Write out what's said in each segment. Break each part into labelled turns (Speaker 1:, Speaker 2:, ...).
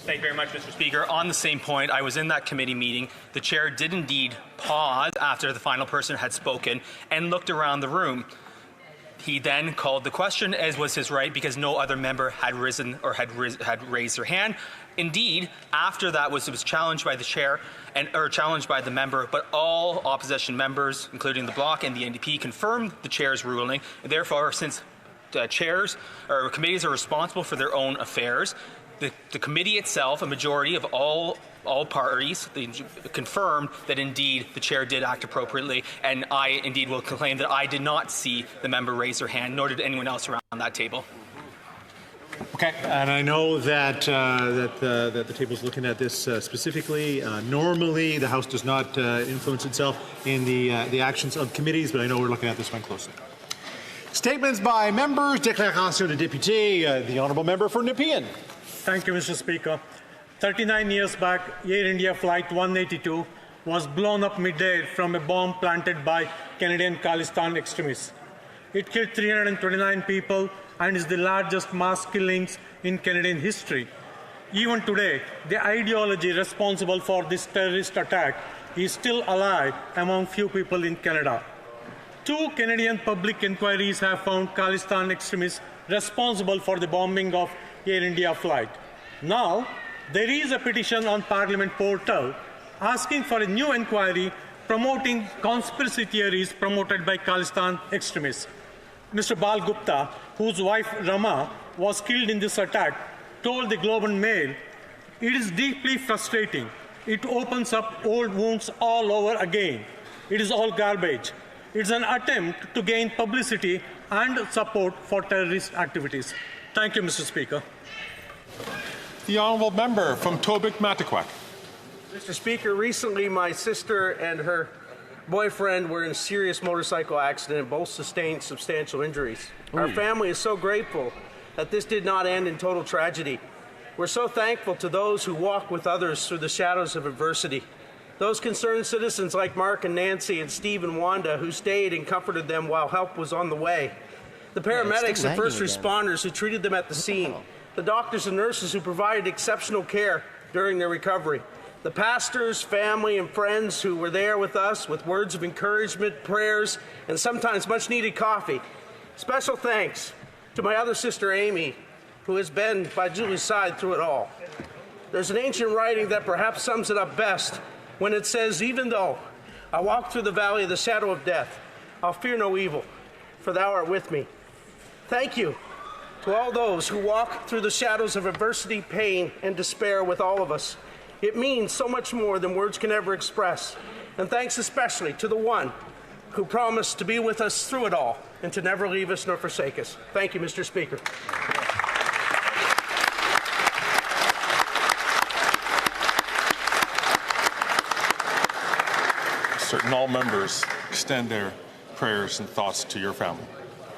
Speaker 1: Thank you very much, Mr. Speaker. On the same point, I was in that committee meeting. The chair did indeed pause after the final person had spoken and looked around the room. He then called the question, as was his right, because no other member had risen or had raised their hand. Indeed, after that it was challenged by the chair or challenged by the member, but all opposition members, including the Bloc and the NDP, confirmed the chair's ruling. And therefore, since chairs or committees are responsible for their own affairs, the committee itself, a majority of all parties, confirmed that indeed the chair did act appropriately, and I indeed will claim that I did not see the member raise their hand, nor did anyone else around that table.
Speaker 2: Okay, and I know that that the table is looking at this specifically. Normally, the House does not influence itself in the actions of committees, but I know we're looking at this one closely. Statements by members. Déclaration de député. The honourable member for Nepean.
Speaker 3: Thank you, Mr. Speaker. 39 years back, Air India Flight 182 was blown up mid-air from a bomb planted by Canadian Khalistan extremists. It killed 329 people and is the largest mass killings in Canadian history. Even today, the ideology responsible for this terrorist attack is still alive among few people in Canada. 2 Canadian public inquiries have found Khalistan extremists responsible for the bombing of Air India flight. Now, there is a petition on Parliament portal asking for a new inquiry promoting conspiracy theories promoted by Khalistan extremists. Mr. Bal Gupta, whose wife Rama was killed in this attack, told the Globe and Mail, "It is deeply frustrating. It opens up old wounds all over again. It is all garbage. It's an attempt to gain publicity and support for terrorist activities." Thank you, Mr. Speaker.
Speaker 2: The honourable member from Tobic-Matiquac.
Speaker 4: Mr. Speaker, recently my sister and her boyfriend were in a serious motorcycle accident and both sustained substantial injuries. Our family is so grateful that this did not end in total tragedy. We're so thankful to those who walk with others through the shadows of adversity. Those concerned citizens like Mark and Nancy and Steve and Wanda who stayed and comforted them while help was on the way. The paramedics and first responders who treated them at the scene. The doctors and nurses who provided exceptional care during their recovery. The pastors, family, and friends who were there with us with words of encouragement, prayers, and sometimes much-needed coffee. Special thanks to my other sister, Amy, who has been by Julie's side through it all. There's an ancient writing that perhaps sums it up best when it says, "Even though I walk through the valley of the shadow of death, I'll fear no evil, for thou art with me." Thank you to all those who walk through the shadows of adversity, pain, and despair with all of us. It means so much more than words can ever express. And thanks especially to the one who promised to be with us through it all and to never leave us nor forsake us. Thank you, Mr. Speaker.
Speaker 2: Certain all members extend their prayers and thoughts to your family.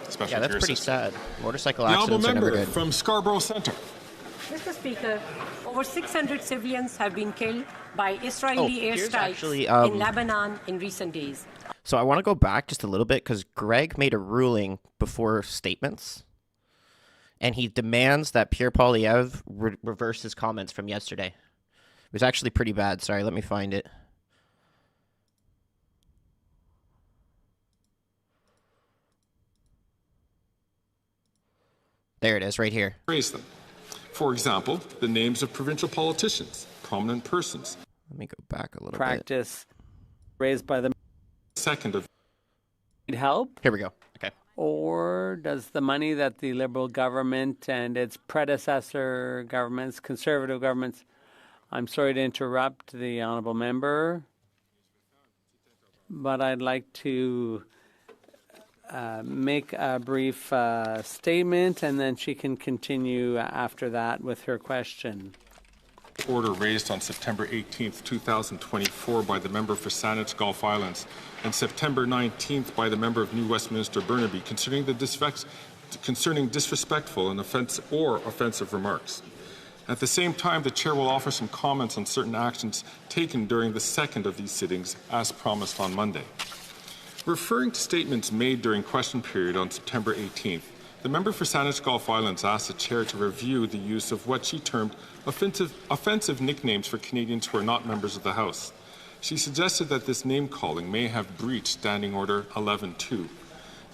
Speaker 2: Especially
Speaker 5: yeah, that's pretty sad. Motorcycle accidents are never good.
Speaker 2: From Scarborough Centre.
Speaker 6: Mr. Speaker, over 600 civilians have been killed by Israeli airstrikes in Lebanon in recent days.
Speaker 5: So I want to go back just a little bit because Greg made a ruling before statements, and he demands that Pierre Poilievre reverse his comments from yesterday. It was actually pretty bad. Sorry, let me find it. There it is, right here.
Speaker 7: Praise them. For example, the names of provincial politicians, prominent persons.
Speaker 5: Let me go back a little
Speaker 8: Practice raised by the
Speaker 7: second of
Speaker 8: need help.
Speaker 5: Here we go. Okay.
Speaker 8: Or does the money that the Liberal government and its predecessor governments, Conservative governments, I'm sorry to interrupt the honourable member, but I'd like to make a brief statement, and then she can continue after that with her question.
Speaker 7: Order raised on September 18th, 2024 by the member for Saanich Gulf Islands and September 19th by the member of New Westminster Burnaby concerning disrespectful and offensive remarks. At the same time, the Chair will offer some comments on certain actions taken during the second of these sittings, as promised on Monday. Referring to statements made during question period on September 18th, The member for Saanich Gulf Islands asked the chair to review the use of what she termed offensive nicknames for Canadians who are not members of the House. She suggested that this name-calling may have breached Standing Order 11.2.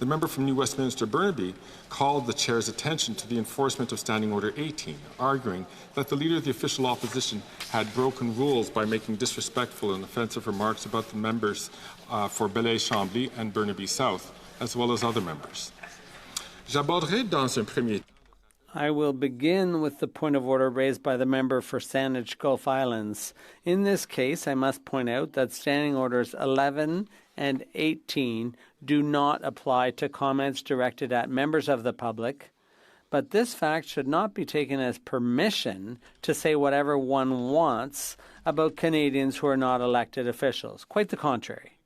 Speaker 7: The member from New Westminster Burnaby called the chair's attention to the enforcement of Standing Order 18, arguing that the leader of the official opposition had broken rules by making disrespectful and offensive remarks about the members for Belleuil-Chambly and Burnaby South, as well as other members.
Speaker 8: I will begin with the point of order raised by the member for Saanich Gulf Islands. In this case, I must point out that Standing Orders 11 and 18 do not apply to comments directed at members of the public, but this fact should not be taken as permission to say whatever one wants about Canadians who are not elected officials. Quite the contrary.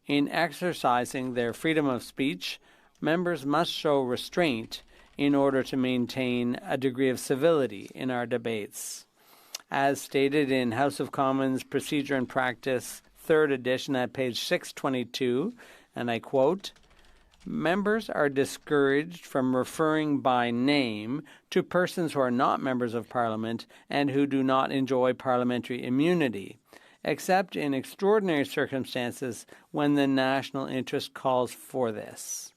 Speaker 8: In exercising their freedom of speech, members must show restraint in order to maintain a degree of civility in our debates. As stated in House of Commons Procedure and Practice, 3rd edition at page 622, and I quote, "Members are discouraged from referring by name to persons who are not members of Parliament and who do not enjoy parliamentary immunity, except in extraordinary circumstances when the national interest calls for this."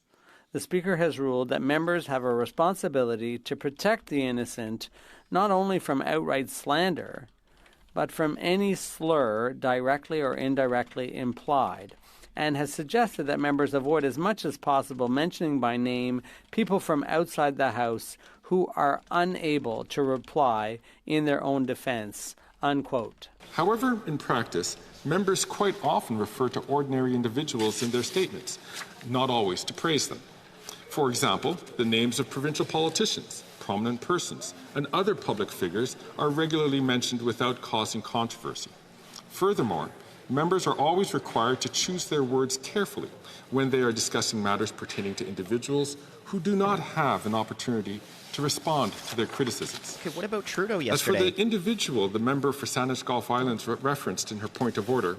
Speaker 8: The Speaker has ruled that members have a responsibility to protect the innocent not only from outright slander, but from any slur directly or indirectly implied, and has suggested that members avoid as much as possible mentioning by name people from outside the House who are unable to reply in their own defense, unquote.
Speaker 7: However, in practice, members quite often refer to ordinary individuals in their statements, not always to praise them. For example, the names of provincial politicians, prominent persons, and other public figures are regularly mentioned without causing controversy. Furthermore, members are always required to choose their words carefully when they are discussing matters pertaining to individuals who do not have an opportunity to respond to their criticisms.
Speaker 5: Okay, what about Trudeau yesterday?
Speaker 7: As for the individual the member for Saanich Gulf Islands referenced in her point of order,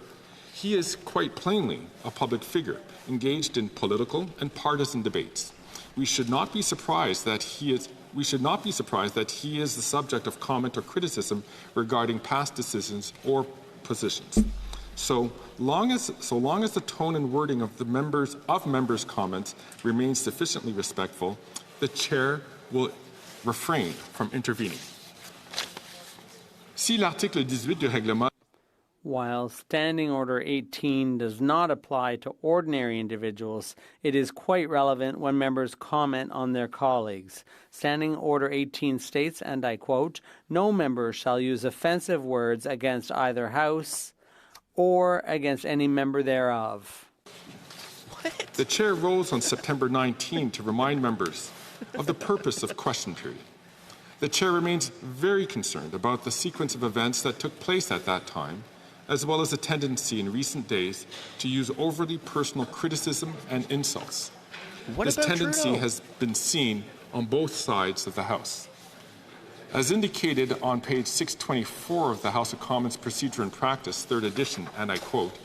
Speaker 7: he is quite plainly a public figure engaged in political and partisan debates. We should not be surprised that he is the subject of comment or criticism regarding past decisions or positions. So long as the tone and wording of members' comments remains sufficiently respectful, the chair will refrain from intervening. Si l'article 18 du règlement
Speaker 8: While Standing Order 18 does not apply to ordinary individuals, it is quite relevant when members comment on their colleagues. Standing Order 18 states, and I quote, "No member shall use offensive words against either House or against any member thereof."
Speaker 5: What?
Speaker 7: The chair rose on September 19 to remind members of the purpose of question period. The chair remains very concerned about the sequence of events that took place at that time, as well as a tendency in recent days to use overly personal criticism and insults. This tendency
Speaker 5: Trudeau?
Speaker 7: has been seen on both sides of the House. As indicated on page 624 of the House of Commons Procedure and Practice, 3rd edition, and I quote,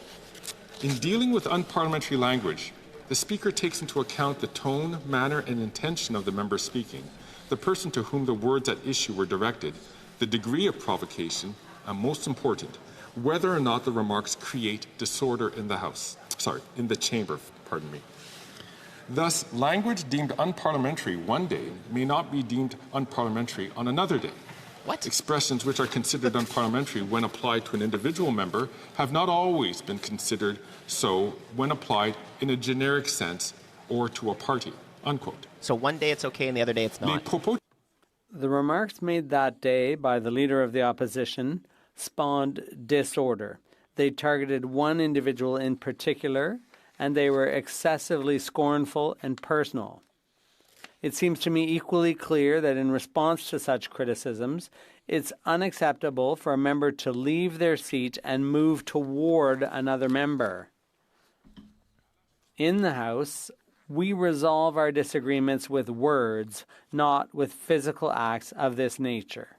Speaker 7: "In dealing with unparliamentary language, the Speaker takes into account the tone, manner, and intention of the member speaking, the person to whom the words at issue were directed, the degree of provocation, and most important, whether or not the remarks create disorder in the chamber, pardon me. Thus, language deemed unparliamentary one day may not be deemed unparliamentary on another day.
Speaker 5: What?
Speaker 7: Expressions which are considered unparliamentary when applied to an individual member have not always been considered so when applied in a generic sense or to a party," unquote.
Speaker 5: So one day it's okay and the other day it's not.
Speaker 8: The remarks made that day by the Leader of the Opposition spawned disorder. They targeted one individual in particular, and they were excessively scornful and personal. It seems to me equally clear that in response to such criticisms, it's unacceptable for a member to leave their seat and move toward another member. In the House, we resolve our disagreements with words, not with physical acts of this nature.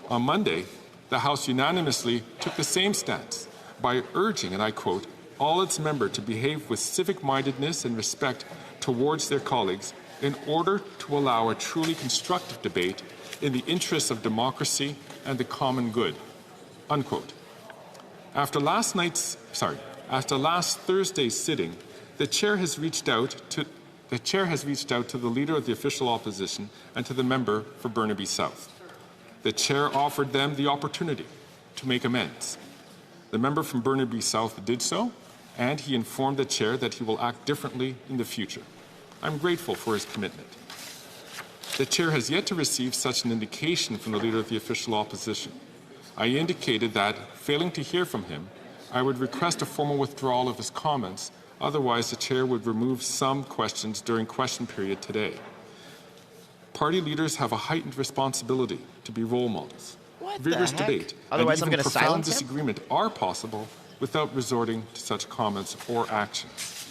Speaker 7: On Monday, the House unanimously took the same stance by urging, and I quote, "all its members to behave with civic-mindedness and respect towards their colleagues in order to allow a truly constructive debate in the interests of democracy and the common good." Unquote. After last Thursday's sitting, the chair has reached out to the Leader of the Official Opposition and to the member for Burnaby South. The chair offered them the opportunity to make amends. The member from Burnaby South did so, and he informed the chair that he will act differently in the future. I'm grateful for his commitment. The chair has yet to receive such an indication from the Leader of the Official Opposition. I indicated that, failing to hear from him, I would request a formal withdrawal of his comments. Otherwise, the chair would remove some questions during question period today. Party leaders have a heightened responsibility to be role models. Vigorous debate
Speaker 5: Otherwise, I'm
Speaker 7: and
Speaker 5: going to
Speaker 7: even profound
Speaker 5: silence him?
Speaker 7: disagreement are possible without resorting to such comments or actions.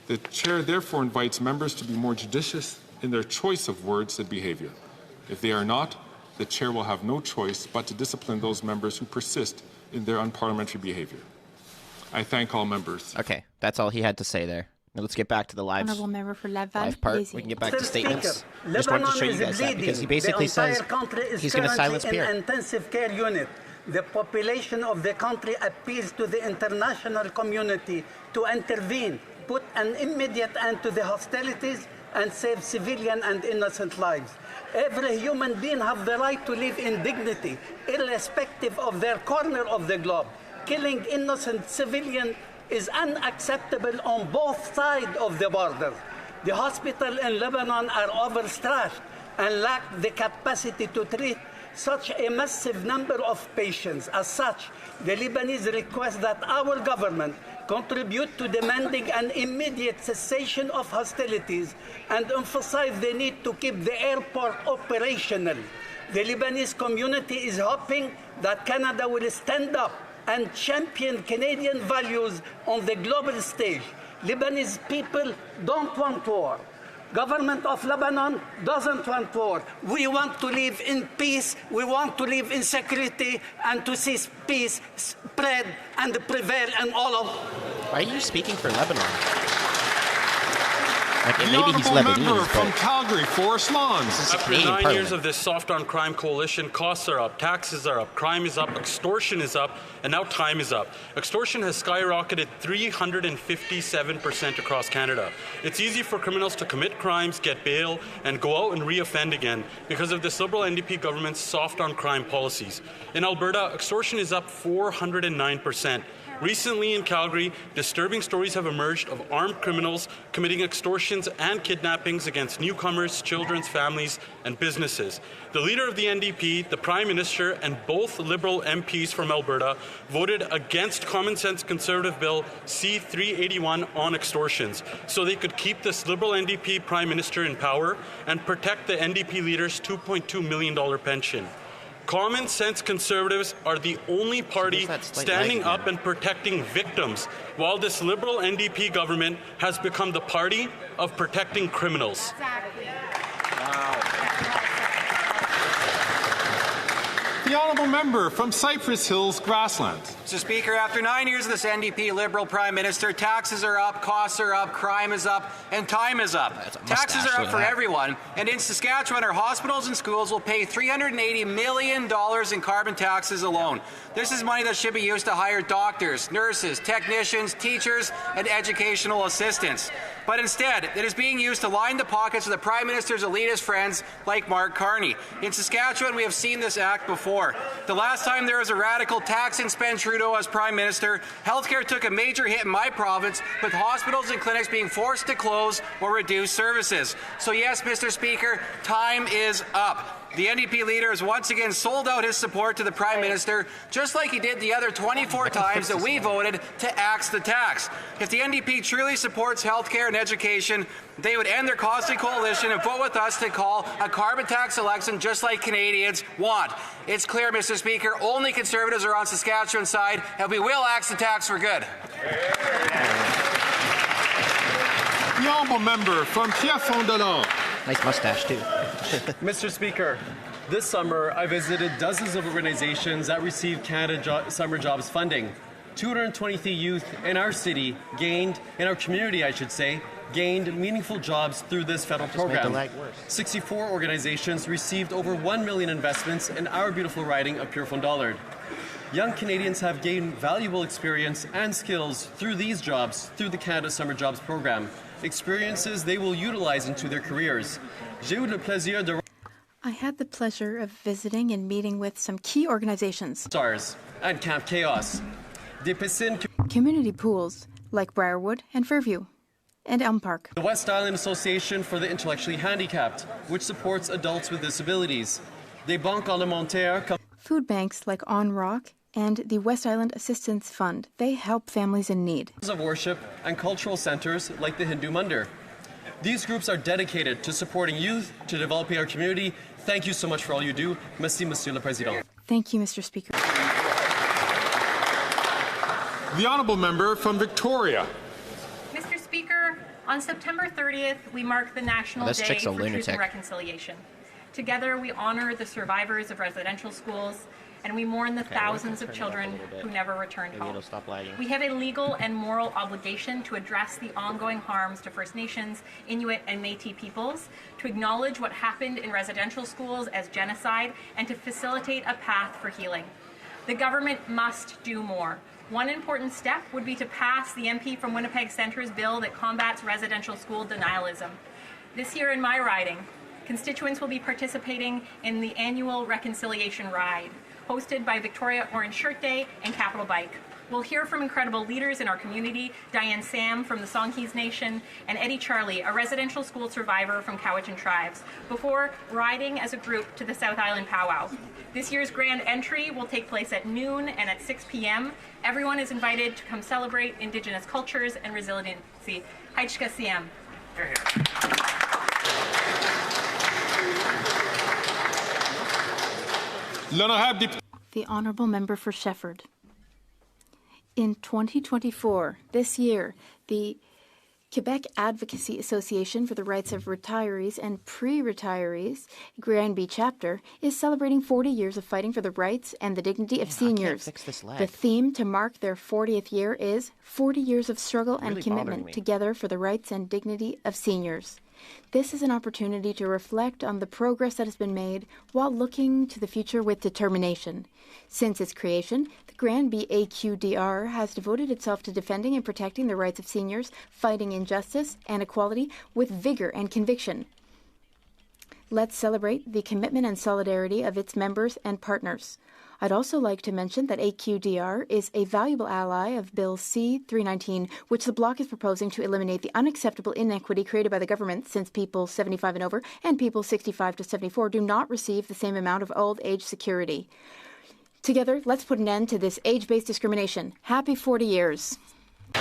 Speaker 7: The chair therefore invites members to be more judicious in their choice of words and behavior. If they are not, the chair will have no choice but to discipline those members who persist in their unparliamentary behavior. I thank all members.
Speaker 5: Okay, that's all he had to say there. Now let's get back to the live part. We can get back to statements. Just wanted to show you guys that because he basically says he's going to silence Pierre.
Speaker 9: Intensive care unit. The population of the country appeals to the international community to intervene, put an immediate end to the hostilities, and save civilian and innocent lives. Every human being has the right to live in dignity, irrespective of their corner of the globe. Killing innocent civilians is unacceptable on both sides of the border. The hospitals in Lebanon are overstretched and lack the capacity to treat such a massive number of patients. As such, the Lebanese request that our government contribute to demanding an immediate cessation of hostilities and emphasize the need to keep the airport operational. The Lebanese community is hoping that Canada will stand up and champion Canadian values on the global stage. Lebanese people don't want war. Government of Lebanon doesn't want war. We want to live in peace. We want to live in security and to see peace spread and prevail in all of...
Speaker 5: Why are you speaking for Lebanon? Like,
Speaker 7: The
Speaker 5: maybe he's
Speaker 7: honourable member
Speaker 5: Lebanese,
Speaker 7: from
Speaker 5: but
Speaker 7: Calgary, Forest Lawns.
Speaker 10: After 9 years of this soft on crime coalition, costs are up, taxes are up, crime is up, extortion is up, and now time is up. Extortion has skyrocketed 357% across Canada. It's easy for criminals to commit crimes, get bail, and go out and re-offend again because of this Liberal NDP government's soft on crime policies. In Alberta, extortion is up 409%. Recently in Calgary, disturbing stories have emerged of armed criminals committing extortions and kidnappings against newcomers, children's families, and businesses. The leader of the NDP, the Prime Minister, and both Liberal MPs from Alberta voted against Common Sense Conservative Bill C-381 on extortions, so they could keep this Liberal NDP Prime Minister in power and protect the NDP leader's $2.2 million pension. Common Sense Conservatives are the only party standing up and protecting victims, while this Liberal NDP government has become the party of protecting criminals.
Speaker 7: The honourable member from Cypress Hills, Grassland.
Speaker 11: Mr. Speaker, after 9 years of this NDP Liberal Prime Minister, taxes are up, costs are up, crime is up, and time is up. Taxes are up for everyone, and in Saskatchewan, our hospitals and schools will pay $380 million in carbon taxes alone. This is money that should be used to hire doctors, nurses, technicians, teachers, and educational assistants. But instead, it is being used to line the pockets of the Prime Minister's elitist friends like Mark Carney. In Saskatchewan, we have seen this act before. The last time there was a radical tax and spend Trudeau as Prime Minister, healthcare took a major hit in my province, with hospitals and clinics being forced to close or reduce services. So yes, Mr. Speaker, time is up. The NDP leader has once again sold out his support to the Prime Minister, just like he did the other 24 times that we voted to axe the tax. If the NDP truly supports healthcare and education, they would end their costly coalition and vote with us to call a carbon tax election just like Canadians want. It's clear, Mr. Speaker, only Conservatives are on Saskatchewan's side, and we will axe the tax for good.
Speaker 7: The honourable member from Pierrefonds.
Speaker 5: nice mustache too.
Speaker 12: Mr. Speaker, this summer I visited dozens of organizations that receive Canada Summer Jobs funding. 223 youth in our city gained, in our community I should say, gained meaningful jobs through this federal program. 64 organizations received over $1 million investments in our beautiful riding of Pierrefonds-Dollard. Young Canadians have gained valuable experience and skills through these jobs through the Canada Summer Jobs Program, experiences they will utilize into their careers.
Speaker 13: I had the pleasure of visiting and meeting with some key organizations.
Speaker 12: SARS and Camp Chaos.
Speaker 13: Community pools like Briarwood and Fairview, and Elm Park.
Speaker 12: The West Island Association for the Intellectually Handicapped, which supports adults with disabilities. Des Banques Alimentaires.
Speaker 13: Food banks like On Rock and the West Island Assistance Fund. They help families in need.
Speaker 12: Of worship and cultural centers like the Hindu Mandir. These groups are dedicated to supporting youth, to developing our community. Thank you so much for all you do. Merci, Monsieur le Président.
Speaker 13: Thank you, Mr. Speaker.
Speaker 7: The Honourable Member from Victoria.
Speaker 14: Mr. Speaker, on September 30th, we mark the National Day for Truth and Reconciliation. Together, we honor the survivors of residential schools, and we mourn the thousands of children who never returned home. We have a legal and moral obligation to address the ongoing harms to First Nations, Inuit, and Métis peoples, to acknowledge what happened in residential schools as genocide, and to facilitate a path for healing. The government must do more. One important step would be to pass the MP from Winnipeg Centre's bill that combats residential school denialism. This year in my riding, constituents will be participating in the annual Reconciliation Ride, hosted by Victoria Orange Shirt Day and Capital Bike. We'll hear from incredible leaders in our community, Diane Sam from the Songhees Nation, and Eddie Charlie, a residential school survivor from Cowichan Tribes, before riding as a group to the South Island Powwow. This year's grand entry will take place at noon and at 6 p.m. Everyone is invited to come celebrate Indigenous cultures and resiliency. Haitchka Siem.
Speaker 13: The Honourable Member for Shefford. In 2024, this year, the Quebec Advocacy Association for the Rights of Retirees and Pre-Retirees, Granby chapter, is celebrating 40 years of fighting for the rights and the dignity of seniors. The theme to mark their 40th year is 40 years of struggle and commitment together for the rights and dignity of seniors. This is an opportunity to reflect on the progress that has been made while looking to the future with determination. Since its creation, the Granby AQDR has devoted itself to defending and protecting the rights of seniors, fighting injustice and equality with vigor and conviction. Let's celebrate the commitment and solidarity of its members and partners. I'd also like to mention that AQDR is a valuable ally of Bill C-319, which the Bloc is proposing to eliminate the unacceptable inequity created by the government since people 75 and over and people 65 to 74 do not receive the same amount of old age security. Together, let's put an end to this age-based discrimination. Happy 40 years.
Speaker 7: The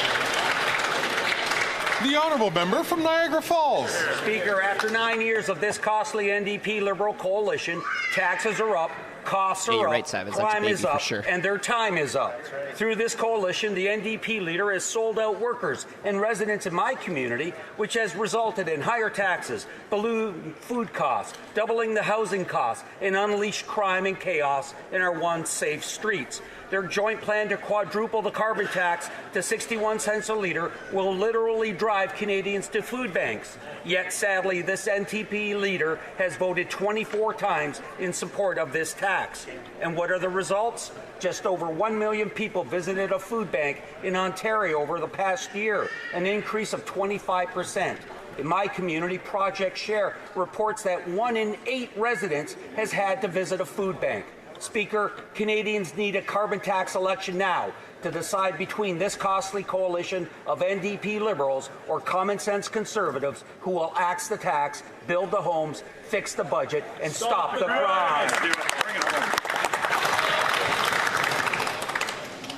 Speaker 7: Honourable Member from Niagara Falls.
Speaker 15: Speaker, after 9 years of this costly NDP Liberal coalition, taxes are up, costs are up, crime is up, and their time is up. Through this coalition, the NDP leader has sold out workers and residents in my community, which has resulted in higher taxes, balloon food costs, doubling the housing costs, and unleashed crime and chaos in our once safe streets. Their joint plan to quadruple the carbon tax to 61 cents a litre will literally drive Canadians to food banks. Yet, sadly, this NTP leader has voted 24 times in support of this tax. And what are the results? Just over 1 million people visited a food bank in Ontario over the past year, an increase of 25%. In my community, Project Share reports that 1 in 8 residents has had to visit a food bank. Speaker, Canadians need a carbon tax election now to decide between this costly coalition of NDP Liberals or common sense Conservatives who will axe the tax, build the homes, fix the budget, and stop the crime.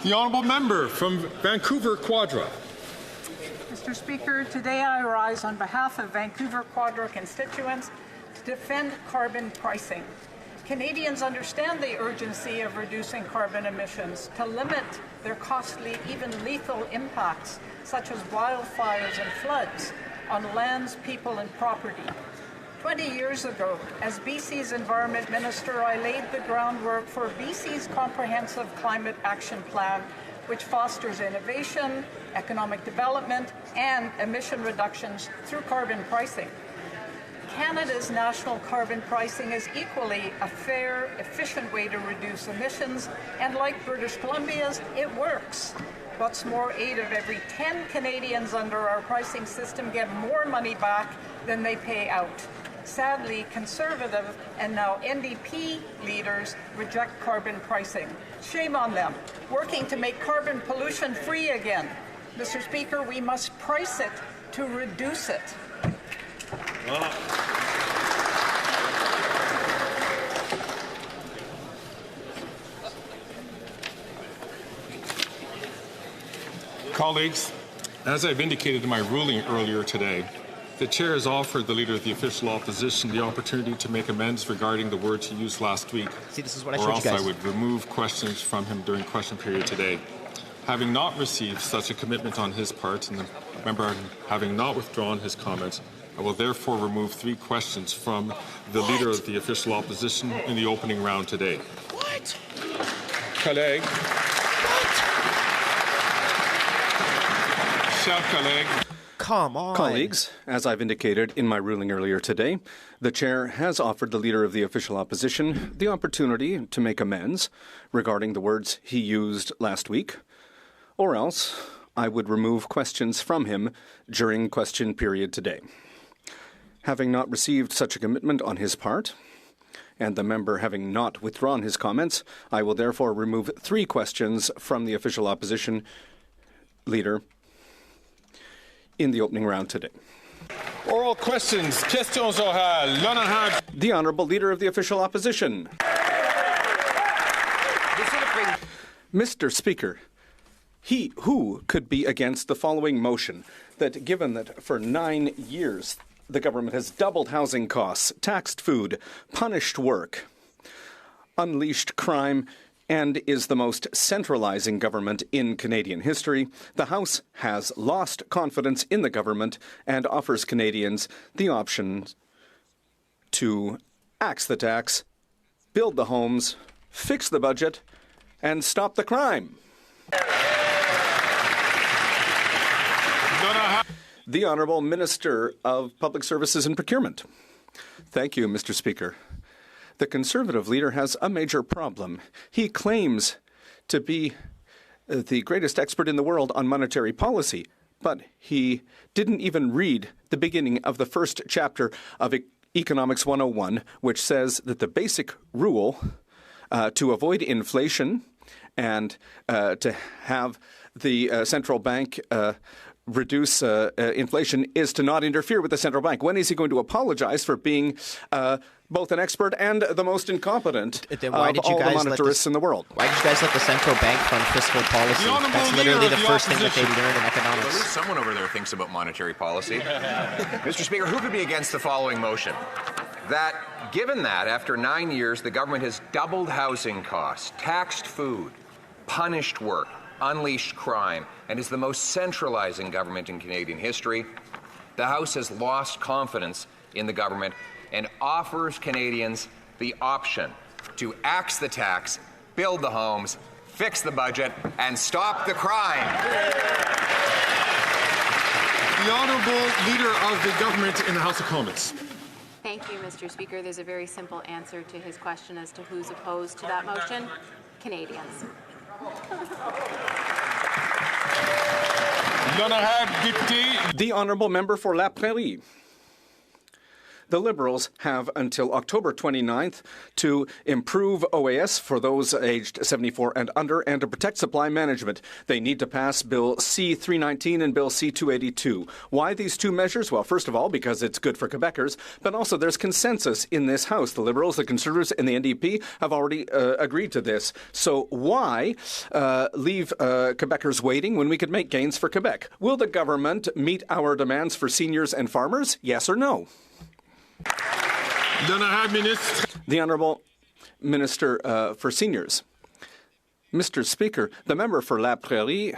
Speaker 7: The Honourable Member from Vancouver Quadra.
Speaker 16: Mr. Speaker, today I rise on behalf of Vancouver Quadra constituents to defend carbon pricing. Canadians understand the urgency of reducing carbon emissions to limit their costly, even lethal impacts, such as wildfires and floods, on lands, people, and property. 20 years ago, as BC's Environment Minister, I laid the groundwork for BC's Comprehensive Climate Action Plan, which fosters innovation, economic development, and emission reductions through carbon pricing. Canada's national carbon pricing is equally a fair, efficient way to reduce emissions, and like British Columbia's, it works. What's more, 8 of every 10 Canadians under our pricing system get more money back than they pay out. Sadly, Conservative and now NDP leaders reject carbon pricing. Shame on them, working to make carbon pollution free again. Mr. Speaker, we must price it to reduce it.
Speaker 7: Colleagues, as I've indicated in my ruling earlier today, the Chair has offered the Leader of the Official Opposition the opportunity to make amends regarding the words he used last week.
Speaker 5: See, this is what I
Speaker 7: or
Speaker 5: showed
Speaker 7: else
Speaker 5: you guys.
Speaker 7: I would remove questions from him during question period today. Having not received such a commitment on his part, and the member having not withdrawn his comments, I will therefore remove 3 questions from the Leader of the Official Opposition in the opening round today.
Speaker 5: What?
Speaker 7: Collègue. Chers collègues.
Speaker 5: Come on.
Speaker 17: Colleagues, as I've indicated in my ruling earlier today, the Chair has offered the Leader of the Official Opposition the opportunity to make amends regarding the words he used last week, or else I would remove questions from him during question period today. Having not received such a commitment on his part, and the member having not withdrawn his comments, I will therefore remove 3 questions from the Official Opposition Leader in the opening round today.
Speaker 7: Oral questions. Questions orales. L'honorable.
Speaker 17: The Honourable Leader of the Official Opposition. Mr. Speaker, who could be against the following motion that given that for 9 years the government has doubled housing costs, taxed food, punished work, unleashed crime, and is the most centralizing government in Canadian history, the House has lost confidence in the government and offers Canadians the option to axe the tax, build the homes, fix the budget, and stop the crime. The Honourable Minister of Public Services and Procurement. Thank you, Mr. Speaker. The Conservative leader has a major problem. He claims to be the greatest expert in the world on monetary policy, but he didn't even read the beginning of the first chapter of Economics 101, which says that the basic rule to avoid inflation and to have the central bank reduce inflation is to not interfere with the central bank. When is he going to apologize for being both an expert and the most incompetent of all the monetarists in the world?
Speaker 5: Why did you guys let the central bank fund fiscal policy? That's literally the first thing that they learn in economics.
Speaker 18: Well, at least someone over there thinks about monetary policy. Mr. Speaker, who could be against the following motion? That, given that, after 9 years, the government has doubled housing costs, taxed food, punished work, unleashed crime, and is the most centralizing government in Canadian history, the House has lost confidence in the government and offers Canadians the option to axe the tax, build the homes, fix the budget, and stop the crime.
Speaker 7: The Honourable Leader of the Government in the House of Commons.
Speaker 19: Thank you, Mr. Speaker. There's a very simple answer to his question as to who's opposed to that motion. Canadians.
Speaker 17: The Honourable Member for La Prairie. The Liberals have until October 29th to improve OAS for those aged 74 and under and to protect supply management. They need to pass Bill C-319 and Bill C-282. Why these 2 measures? Well, first of all, because it's good for Quebecers, but also there's consensus in this House. The Liberals, the Conservatives, and the NDP have already agreed to this. So why leave Quebecers waiting when we could make gains for Quebec? Will the government meet our demands for seniors and farmers? Yes or no? The Honourable Minister for Seniors. Mr. Speaker, the member for La Prairie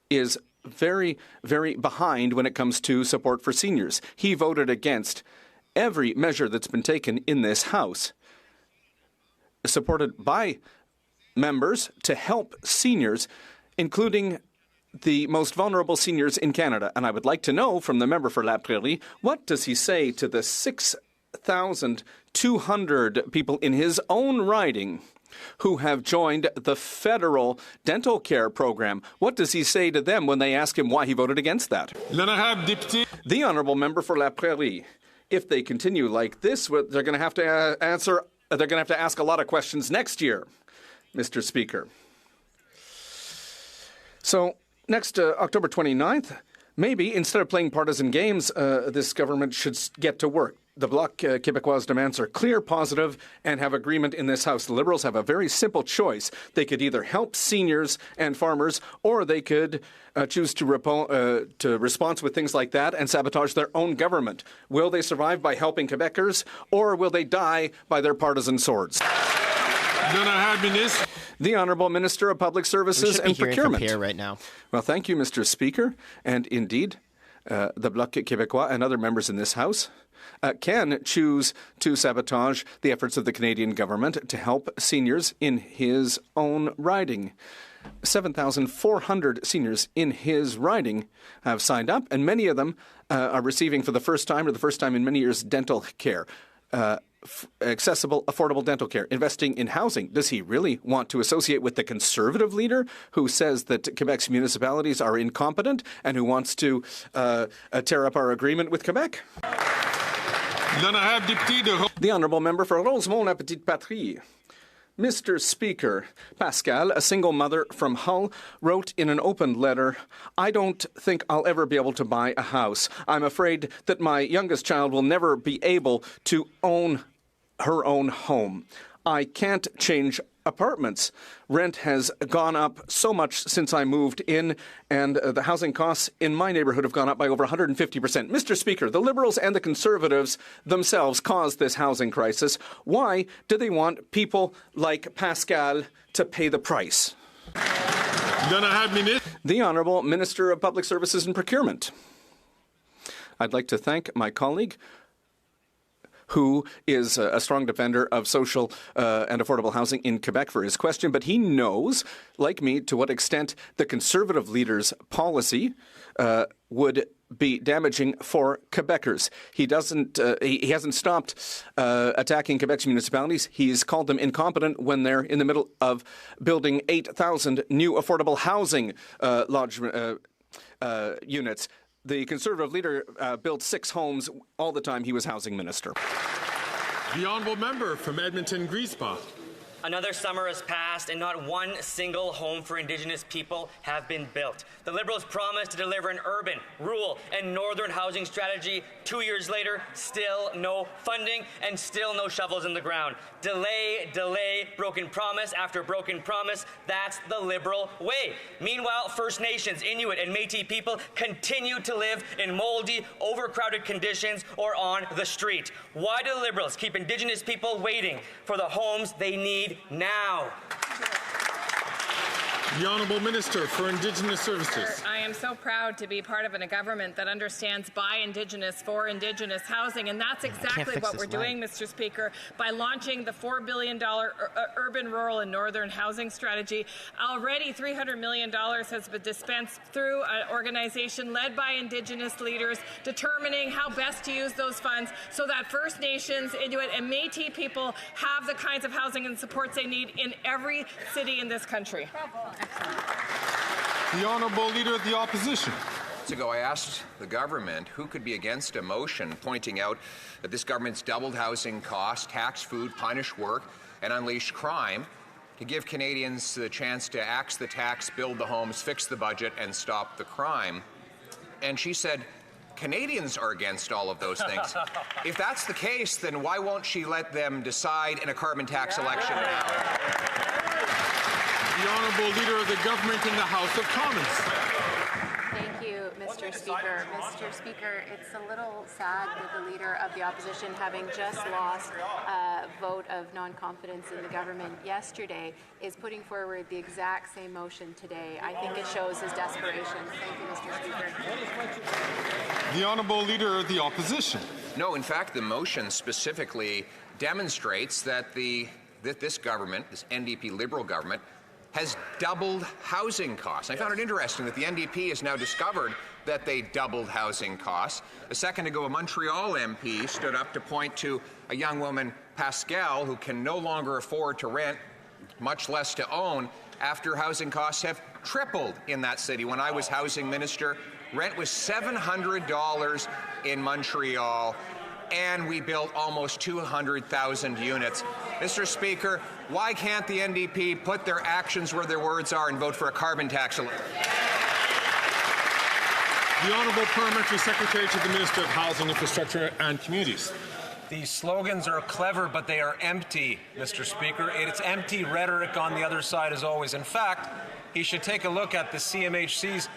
Speaker 17: is very, very behind when it comes to support for seniors. He voted against every measure that's been taken in this House, supported by members to help seniors, including the most vulnerable seniors in Canada. And I would like to know from the member for La Prairie, what does he say to the 6,200 people in his own riding who have joined the federal dental care program? What does he say to them when they ask him why he voted against that? The honourable member for La Prairie. If they continue like this, they're going to have to answer. They're going to have to ask a lot of questions next year, Mr. Speaker. So next October 29th, maybe instead of playing partisan games, this government should get to work. The Bloc Québécois demands are clear, positive, and have agreement in this House. The Liberals have a very simple choice. They could either help seniors and farmers, or they could choose to respond with things like that and sabotage their own government. Will they survive by helping Quebecers, or will they die by their partisan swords? The Honourable Minister of Public Services and Procurement.
Speaker 5: From Pierre right now.
Speaker 17: Well, thank you, Mr. Speaker. And indeed, the Bloc Québécois and other members in this House can choose to sabotage the efforts of the Canadian government to help seniors in his own riding. 7,400 seniors in his riding have signed up, and many of them are receiving for the first time in many years dental care. Accessible, affordable dental care, investing in housing. Does he really want to associate with the Conservative leader who says that Quebec's municipalities are incompetent and who wants to tear up our agreement with Quebec? The Honourable Member for Rosemont-la-Petite-Patrie. Mr. Speaker, Pascal, a single mother from Hull, wrote in an open letter, "I don't think I'll ever be able to buy a house. I'm afraid that my youngest child will never be able to own her own home. I can't change apartments. Rent has gone up so much since I moved in, and the housing costs in my neighbourhood have gone up by over 150%. Mr. Speaker, the Liberals and the Conservatives themselves caused this housing crisis. Why do they want people like Pascal to pay the price? The Honourable Minister of Public Services and Procurement. I'd like to thank my colleague, who is a strong defender of social and affordable housing in Quebec, for his question. But he knows, like me, to what extent the Conservative leader's policy would be damaging for Quebecers. He hasn't stopped attacking Quebec's municipalities. He's called them incompetent when they're in the middle of building 8,000 new affordable housing units. The Conservative leader built 6 homes all the time he was housing minister.
Speaker 20: The honourable member from Edmonton-Griesbach.
Speaker 21: Another summer has passed and not one single home for Indigenous people have been built. The Liberals promised to deliver an urban, rural and northern housing strategy. 2 years later, still no funding and still no shovels in the ground. Delay, delay, broken promise after broken promise. That's the Liberal way. Meanwhile, First Nations, Inuit and Métis people continue to live in moldy, overcrowded conditions or on the street. Why do the Liberals keep Indigenous people waiting for the homes they need now?
Speaker 20: The Honourable Minister for Indigenous Services.
Speaker 22: I am so proud to be part of a government that understands by Indigenous for Indigenous housing, and that's exactly what we're doing, Mr. Speaker, by launching the $4 billion urban, rural and northern housing strategy. Already $300 million has been dispensed through an organization led by Indigenous leaders, determining how best to use those funds so that First Nations, Inuit and Métis people have the kinds of housing and supports they need in every city in this country.
Speaker 20: The Honourable Leader of the Opposition.
Speaker 18: Months ago, I asked the government who could be against a motion pointing out that this government's doubled housing costs, tax food, punish work, and unleash crime to give Canadians the chance to axe the tax, build the homes, fix the budget, and stop the crime. And she said, Canadians are against all of those things. If that's the case, then why won't she let them decide in a carbon tax election now?
Speaker 20: The Honourable Leader of the Government in the House of Commons.
Speaker 19: Thank you, Mr. Speaker. Mr. Speaker, it's a little sad that the Leader of the Opposition, having just lost a vote of non-confidence in the government yesterday, is putting forward the exact same motion today. I think it shows his desperation. Thank you, Mr. Speaker.
Speaker 20: The Honourable Leader of the Opposition.
Speaker 18: No, in fact, the motion specifically demonstrates that the that this government, this NDP Liberal government, has doubled housing costs. I found it interesting that the NDP has now discovered that they doubled housing costs. A second ago, a Montreal MP stood up to point to a young woman, Pascal, who can no longer afford to rent, much less to own, after housing costs have tripled in that city. When I was housing minister, rent was $700 in Montreal, and we built almost 200,000 units. Mr. Speaker, why can't the NDP put their actions where their words are and vote for a carbon tax?
Speaker 20: The Honourable Parliamentary Secretary to the Minister of Housing, Infrastructure and Communities.
Speaker 1: These slogans are clever, but they are empty, Mr. Speaker. It's empty rhetoric on the other side as always. In fact, he should take a look at the CMHC's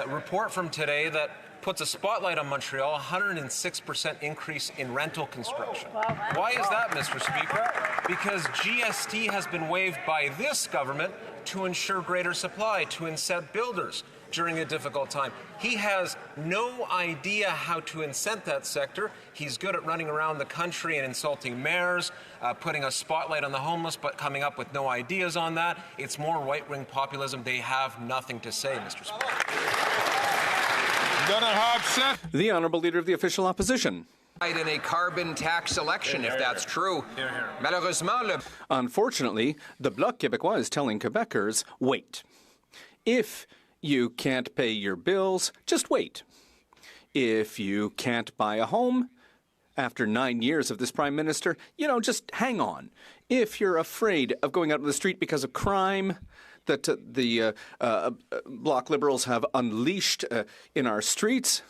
Speaker 1: report from today that puts a spotlight on Montreal, 106% increase in rental construction. Why is that, Mr. Speaker? Because GST has been waived by this government to ensure greater supply, to incent builders during a difficult time. He has no idea how to incent that sector. He's good at running around the country and insulting mayors, putting a spotlight on the homeless, but coming up with no ideas on that. It's more right-wing populism. They have nothing to say, Mr. Speaker.
Speaker 17: The Honourable Leader of the Official Opposition.
Speaker 18: In a carbon tax election, if that's true.
Speaker 17: Unfortunately, the Bloc Québécois is telling Quebecers, wait. If you can't pay your bills, just wait. If you can't buy a home, after 9 years of this Prime Minister, just hang on. If you're afraid of going out on the street because of crime that the Bloc Liberals have unleashed in our streets,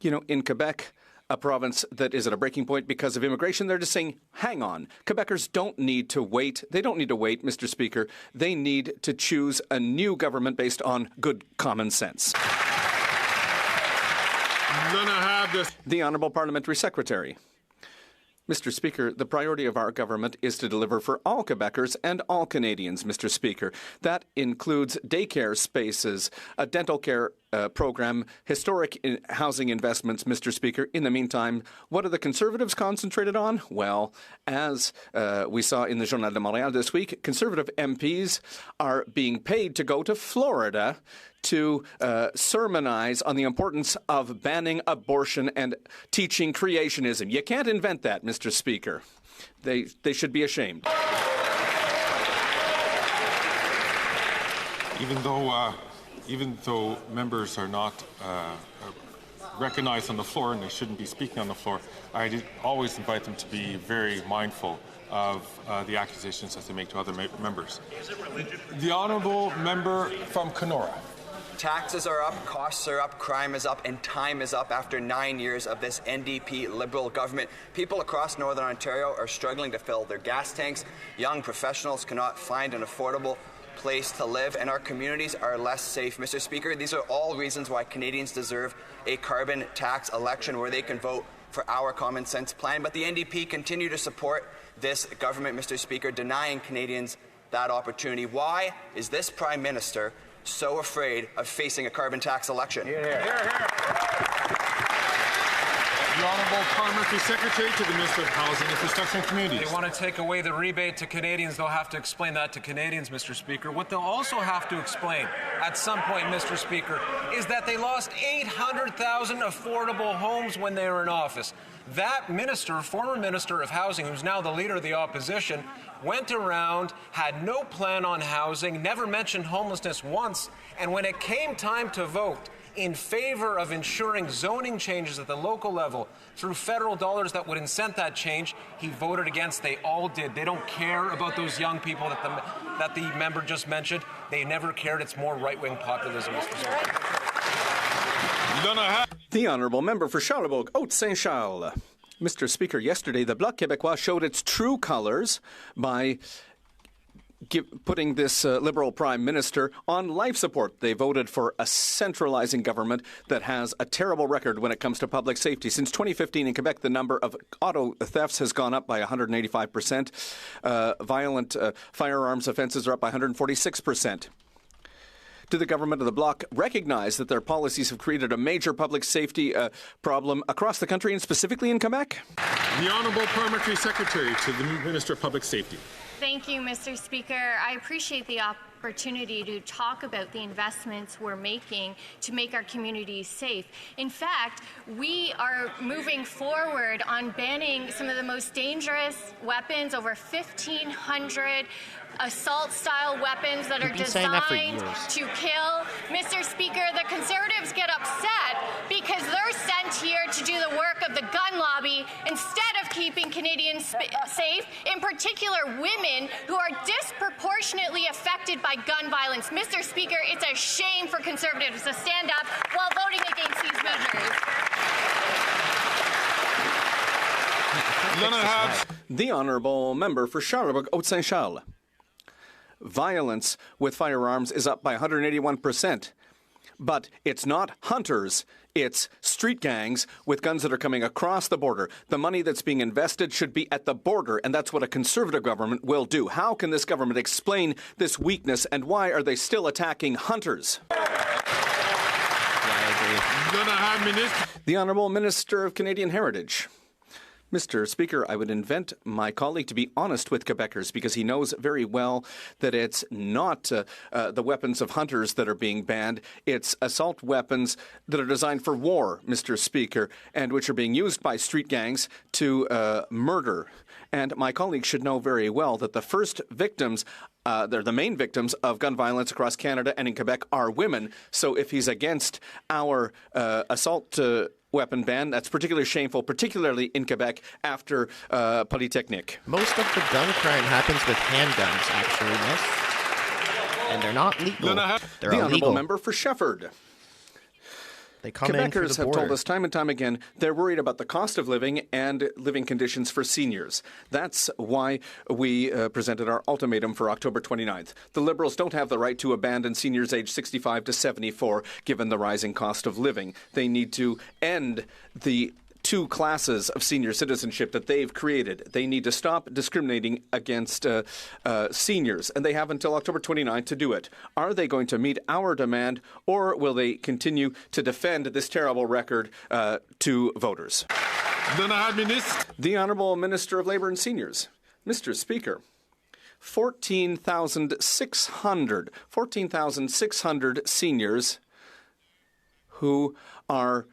Speaker 17: in Quebec, a province that is at a breaking point because of immigration, they're just saying, hang on. Quebecers don't need to wait. They don't need to wait, Mr. Speaker. They need to choose a new government based on good common sense. The Honourable Parliamentary Secretary. Mr. Speaker, the priority of our government is to deliver for all Quebecers and all Canadians, Mr. Speaker. That includes daycare spaces, a dental care program, historic housing investments, Mr. Speaker. In the meantime, what are the Conservatives concentrated on? Well, as we saw in the Journal de Montréal this week, Conservative MPs are being paid to go to Florida to sermonize on the importance of banning abortion and teaching creationism. You can't invent that, Mr. Speaker. They should be ashamed.
Speaker 7: Even though members are not recognized on the floor and they shouldn't be speaking on the floor, I always invite them to be very mindful of the accusations that they make to other members. The Honourable Member from Kenora.
Speaker 3: Taxes are up, costs are up, crime is up, and time is up after 9 years of this NDP Liberal government. People across Northern Ontario are struggling to fill their gas tanks. Young professionals cannot find an affordable place to live, and our communities are less safe. Mr. Speaker, these are all reasons why Canadians deserve a carbon tax election where they can vote for our common sense plan. But the NDP continue to support this government, Mr. Speaker, denying Canadians that opportunity. Why is this Prime Minister so afraid of facing a carbon tax election?
Speaker 7: The Honourable Parliamentary Secretary to the Minister of Housing, Infrastructure and Communities.
Speaker 1: They want to take away the rebate to Canadians. They'll have to explain that to Canadians, Mr. Speaker. What they'll also have to explain at some point, Mr. Speaker, is that they lost 800,000 affordable homes when they were in office. That minister, former Minister of Housing, who's now the Leader of the Opposition, went around, had no plan on housing, never mentioned homelessness once, and when it came time to vote in favor of ensuring zoning changes at the local level through federal dollars that would incent that change, he voted against. They all did. They don't care about those young people that the member just mentioned. They never cared. It's more right-wing populism, Mr. Speaker.
Speaker 17: The Honourable Member for Charlebourg, Haute-Saint-Charles. Mr. Speaker, yesterday the Bloc Québécois showed its true colours by putting this Liberal Prime Minister on life support. They voted for a centralising government that has a terrible record when it comes to public safety. Since 2015 in Quebec, the number of auto thefts has gone up by 185%. Violent firearms offences are up by 146%. Do the government of the Bloc recognize that their policies have created a major public safety problem across the country and specifically in Quebec?
Speaker 20: The Honourable Parliamentary Secretary to the Minister of Public Safety.
Speaker 2: Thank you, Mr. Speaker. I appreciate the opportunity to talk about the investments we're making to make our communities safe. In fact, we are moving forward on banning some of the most dangerous weapons, over 1,500 assault-style weapons that are designed to kill. Mr. Speaker, the Conservatives get upset because they're sent here to do the work of the gun lobby instead of keeping Canadians safe, in particular women who are disproportionately affected by gun violence. Mr. Speaker, it's a shame for Conservatives to stand up while voting against these measures.
Speaker 17: The Honourable Member for Charlebourg-Haute-Saint-Charles. Violence with firearms is up by 181%. But it's not hunters, it's street gangs with guns that are coming across the border. The money that's being invested should be at the border, and that's what a Conservative government will do. How can this government explain this weakness, and why are they still attacking hunters? The Honourable Minister of Canadian Heritage. Mr. Speaker, I would invite my colleague to be honest with Quebecers because he knows very well that it's not the weapons of hunters that are being banned. It's assault weapons that are designed for war, Mr. Speaker, and which are being used by street gangs to murder. And my colleague should know very well that the first victims they're the main victims of gun violence across Canada and in Quebec are women. So if he's against our assault weapon ban, that's particularly shameful, particularly in Quebec after Polytechnique.
Speaker 5: Most of the gun crime happens with handguns, actually, miss. And they're not legal. They're
Speaker 17: the
Speaker 5: illegal.
Speaker 17: Honourable Member for Shefford.
Speaker 5: They come in through
Speaker 17: Quebecers
Speaker 5: the
Speaker 17: have
Speaker 5: border.
Speaker 17: told us time and time again they're worried about the cost of living and living conditions for seniors. That's why we presented our ultimatum for October 29th. The Liberals don't have the right to abandon seniors aged 65 to 74 given the rising cost of living. They need to end the two classes of senior citizenship that they've created. They need to stop discriminating against seniors, and they have until October 29th to do it. Are they going to meet our demand, or will they continue to defend this terrible record to voters? The Honourable Minister of Labour and Seniors. Mr. Speaker, 14,600 seniors who are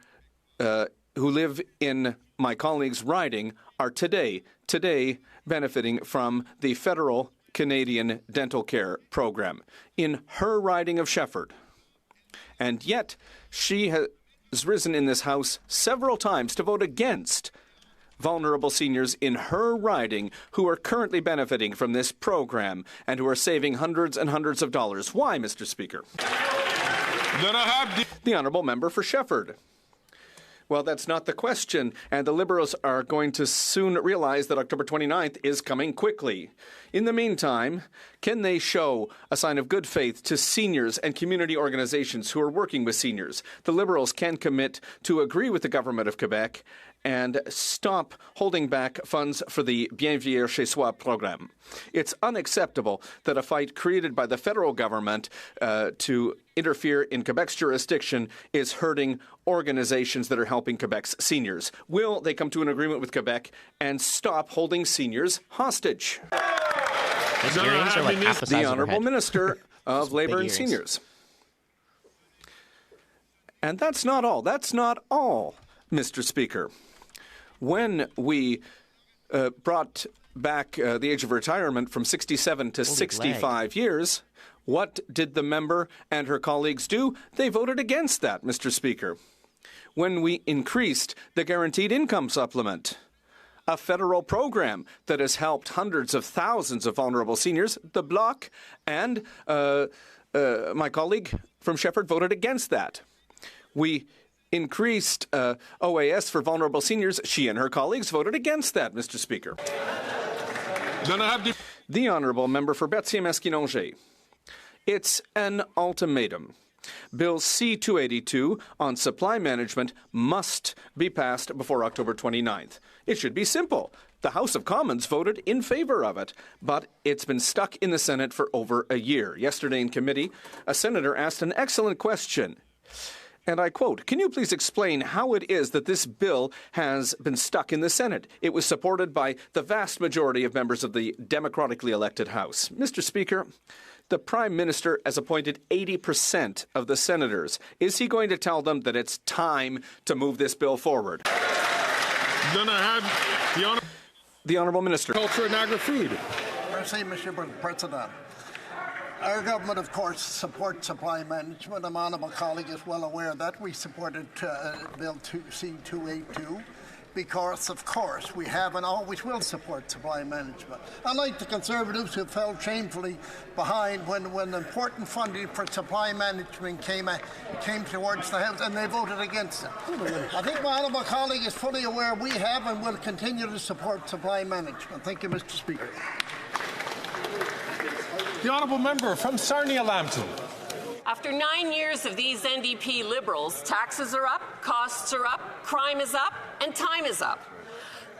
Speaker 17: who live in my colleague's riding are today benefiting from the federal Canadian dental care program in her riding of Shefford. And yet she has risen in this House several times to vote against vulnerable seniors in her riding who are currently benefiting from this program and who are saving hundreds and hundreds of dollars. Why, Mr. Speaker? The Honourable Member for Shefford. Well, that's not the question, and the Liberals are going to soon realize that October 29th is coming quickly. In the meantime, can they show a sign of good faith to seniors and community organizations who are working with seniors? The Liberals can commit to agree with the Government of Quebec and stop holding back funds for the Bien Vieillir Chez Soi program. It's unacceptable that a fight created by the federal government to interfere in Quebec's jurisdiction is hurting organizations that are helping Quebec's seniors. Will they come to an agreement with Quebec and stop holding seniors hostage? The Honourable Minister of Labour and Seniors. And that's not all. That's not all, Mr. Speaker. When we brought back the age of retirement from 67 to 65 years, what did the member and her colleagues do? They voted against that, Mr. Speaker. When we increased the guaranteed income supplement, a federal program that has helped hundreds of thousands of vulnerable seniors, the Bloc and my colleague from Shefford voted against that. We increased OAS for vulnerable seniors. She and her colleagues voted against that, Mr. Speaker. The Honourable Member for Berthier-Masquinongé. It's an ultimatum. Bill C-282 on supply management must be passed before October 29th. It should be simple. The House of Commons voted in favor of it, but it's been stuck in the Senate for over a year. Yesterday in committee, a senator asked an excellent question. And I quote, "Can you please explain how it is that this bill has been stuck in the Senate? It was supported by the vast majority of members of the democratically elected House." Mr. Speaker, the Prime Minister has appointed 80% of the senators. Is he going to tell them that it's time to move this bill forward?
Speaker 20: Then I have
Speaker 17: the Honourable Minister.
Speaker 20: Culture and Agri-Food.
Speaker 4: Merci, Mr. President. Our government, of course, supports supply management. My honourable colleague is well aware that we supported Bill C-282 because, of course, we have and always will support supply management. Unlike the Conservatives who fell shamefully behind when important funding for supply management came towards the House and they voted against it. I think my honourable colleague is fully aware we have and will continue to support supply management. Thank you, Mr. Speaker.
Speaker 20: The honourable member from Sarnia-Lambton.
Speaker 6: After 9 years of these NDP Liberals, taxes are up, costs are up, crime is up, and time is up.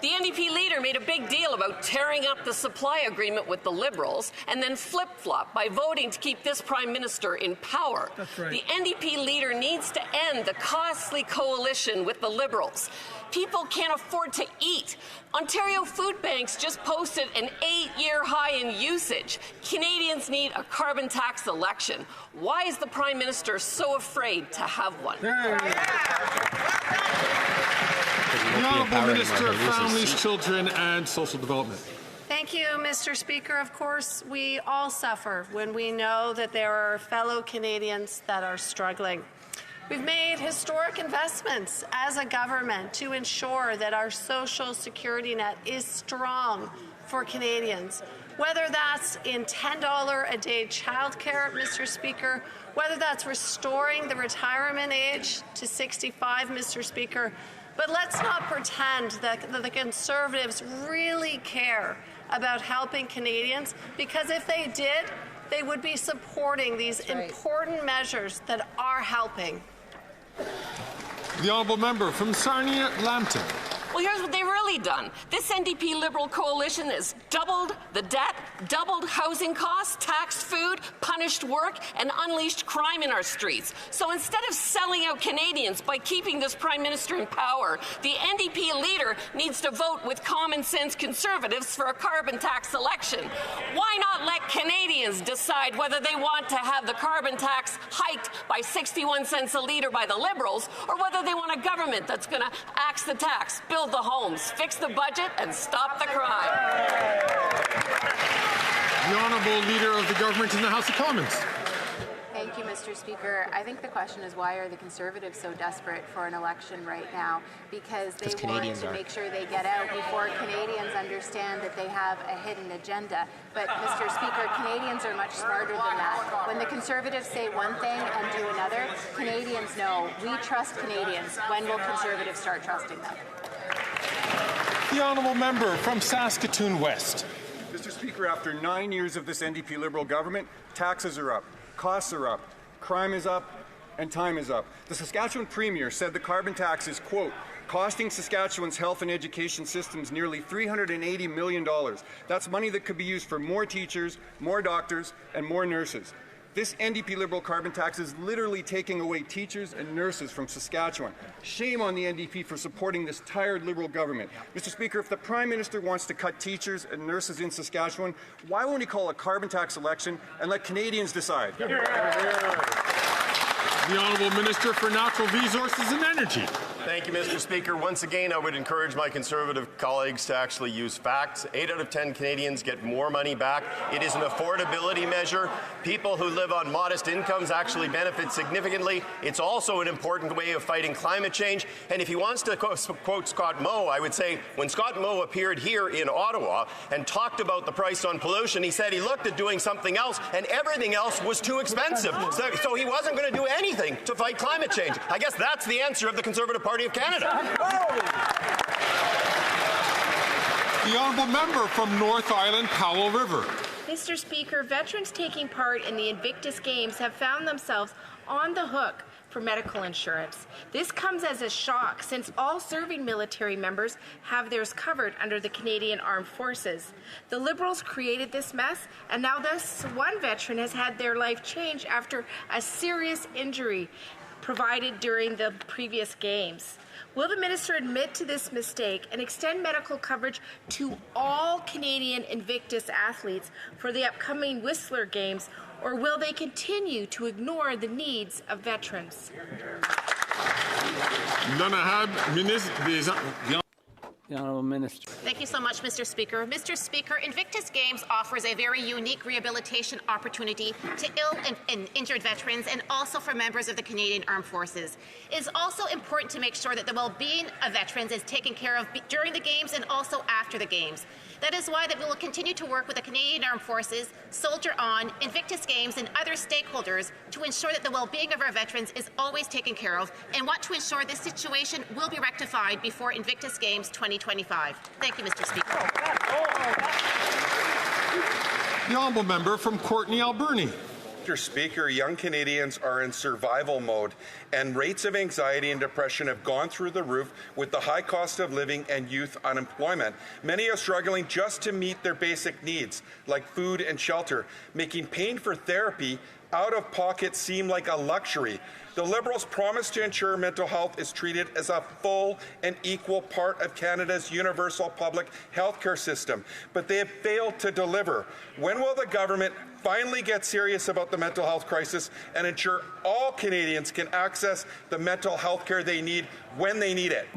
Speaker 6: The NDP leader made a big deal about tearing up the supply agreement with the Liberals and then flip-flop by voting to keep this Prime Minister in power.
Speaker 23: That's right.
Speaker 6: The NDP leader needs to end the costly coalition with the Liberals. People can't afford to eat. Ontario food banks just posted an 8-year high in usage. Canadians need a carbon tax election. Why is the Prime Minister so afraid to have one?
Speaker 20: The Honourable Minister of Families, Children and Social Development.
Speaker 24: Thank you, Mr. Speaker. Of course, we all suffer when we know that there are fellow Canadians that are struggling. We've made historic investments as a government to ensure that our social security net is strong for Canadians, whether that's in $10 a day childcare, Mr. Speaker, whether that's restoring the retirement age to 65, Mr. Speaker. But let's not pretend that the Conservatives really care about helping Canadians, because if they did, they would be supporting these important measures that are helping.
Speaker 20: The honourable member from Sarnia-Lambton.
Speaker 6: Well, here's what they've really done. This NDP Liberal coalition has doubled the debt, doubled housing costs, taxed food, punished work, and unleashed crime in our streets. So instead of selling out Canadians by keeping this Prime Minister in power, the NDP leader needs to vote with common sense Conservatives for a carbon tax election. Why not let Canadians decide whether they want to have the carbon tax hiked by 61 cents a litre by the Liberals, or whether they want a government that's going to axe the tax, build the homes, fix the budget, and stop the crime.
Speaker 20: The Honourable Leader of the Government in the House of Commons.
Speaker 19: Thank you, Mr. Speaker. I think the question is, why are the Conservatives so desperate for an election right now? Because they want to make sure they get out before Canadians understand that they have a hidden agenda. But, Mr. Speaker, Canadians are much smarter than that. When the Conservatives say one thing and do another, Canadians know. We trust Canadians. When will Conservatives start trusting them?
Speaker 20: The Honourable Member from Saskatoon West.
Speaker 25: Mr. Speaker, after 9 years of this NDP Liberal government, taxes are up, costs are up, crime is up, and time is up. The Saskatchewan Premier said the carbon tax is, quote, costing Saskatchewan's health and education systems nearly $380 million. That's money that could be used for more teachers, more doctors, and more nurses. This NDP Liberal carbon tax is literally taking away teachers and nurses from Saskatchewan. Shame on the NDP for supporting this tired Liberal government. Mr. Speaker, if the Prime Minister wants to cut teachers and nurses in Saskatchewan, why won't he call a carbon tax election and let Canadians decide?
Speaker 20: The Honourable Minister for Natural Resources and Energy.
Speaker 26: Thank you, Mr. Speaker. Once again, I would encourage my Conservative colleagues to actually use facts. 8 out of 10 Canadians get more money back. It is an affordability measure. People who live on modest incomes actually benefit significantly. It's also an important way of fighting climate change. And if he wants to quote Scott Moe, I would say when Scott Moe appeared here in Ottawa and talked about the price on pollution, he said he looked at doing something else and everything else was too expensive. So he wasn't going to do anything to fight climate change. I guess that's the answer of the Conservative Party of Canada.
Speaker 20: The Honourable Member from North Island, Powell River.
Speaker 8: Mr. Speaker, veterans taking part in the Invictus Games have found themselves on the hook for medical insurance. This comes as a shock since all serving military members have theirs covered under the Canadian Armed Forces. The Liberals created this mess, and now this one veteran has had their life changed after a serious injury provided during the previous games. Will the minister admit to this mistake and extend medical coverage to all Canadian Invictus athletes for the upcoming Whistler Games, or will they continue to ignore the needs of veterans?
Speaker 9: The Honourable Minister.
Speaker 10: Thank you so much, Mr. Speaker. Mr. Speaker, Invictus Games offers a very unique rehabilitation opportunity to ill and injured veterans and also for members of the Canadian Armed Forces. It is also important to make sure that the well-being of veterans is taken care of during the Games and also after the Games. That is why that we will continue to work with the Canadian Armed Forces, Soldier On, Invictus Games, and other stakeholders to ensure that the well-being of our veterans is always taken care of, and want to ensure this situation will be rectified before Invictus Games 2025. Thank you, Mr. Speaker.
Speaker 7: The honourable member from Courtenay, Alberni.
Speaker 11: Mr. Speaker, young Canadians are in survival mode, and rates of anxiety and depression have gone through the roof with the high cost of living and youth unemployment. Many are struggling just to meet their basic needs, like food and shelter, making paying for therapy out of pocket seem like a luxury. The Liberals promise to ensure mental health is treated as a full and equal part of Canada's universal public health care system, but they have failed to deliver. When will the government finally get serious about the mental health crisis and ensure all Canadians can access the mental health care they need when they need it?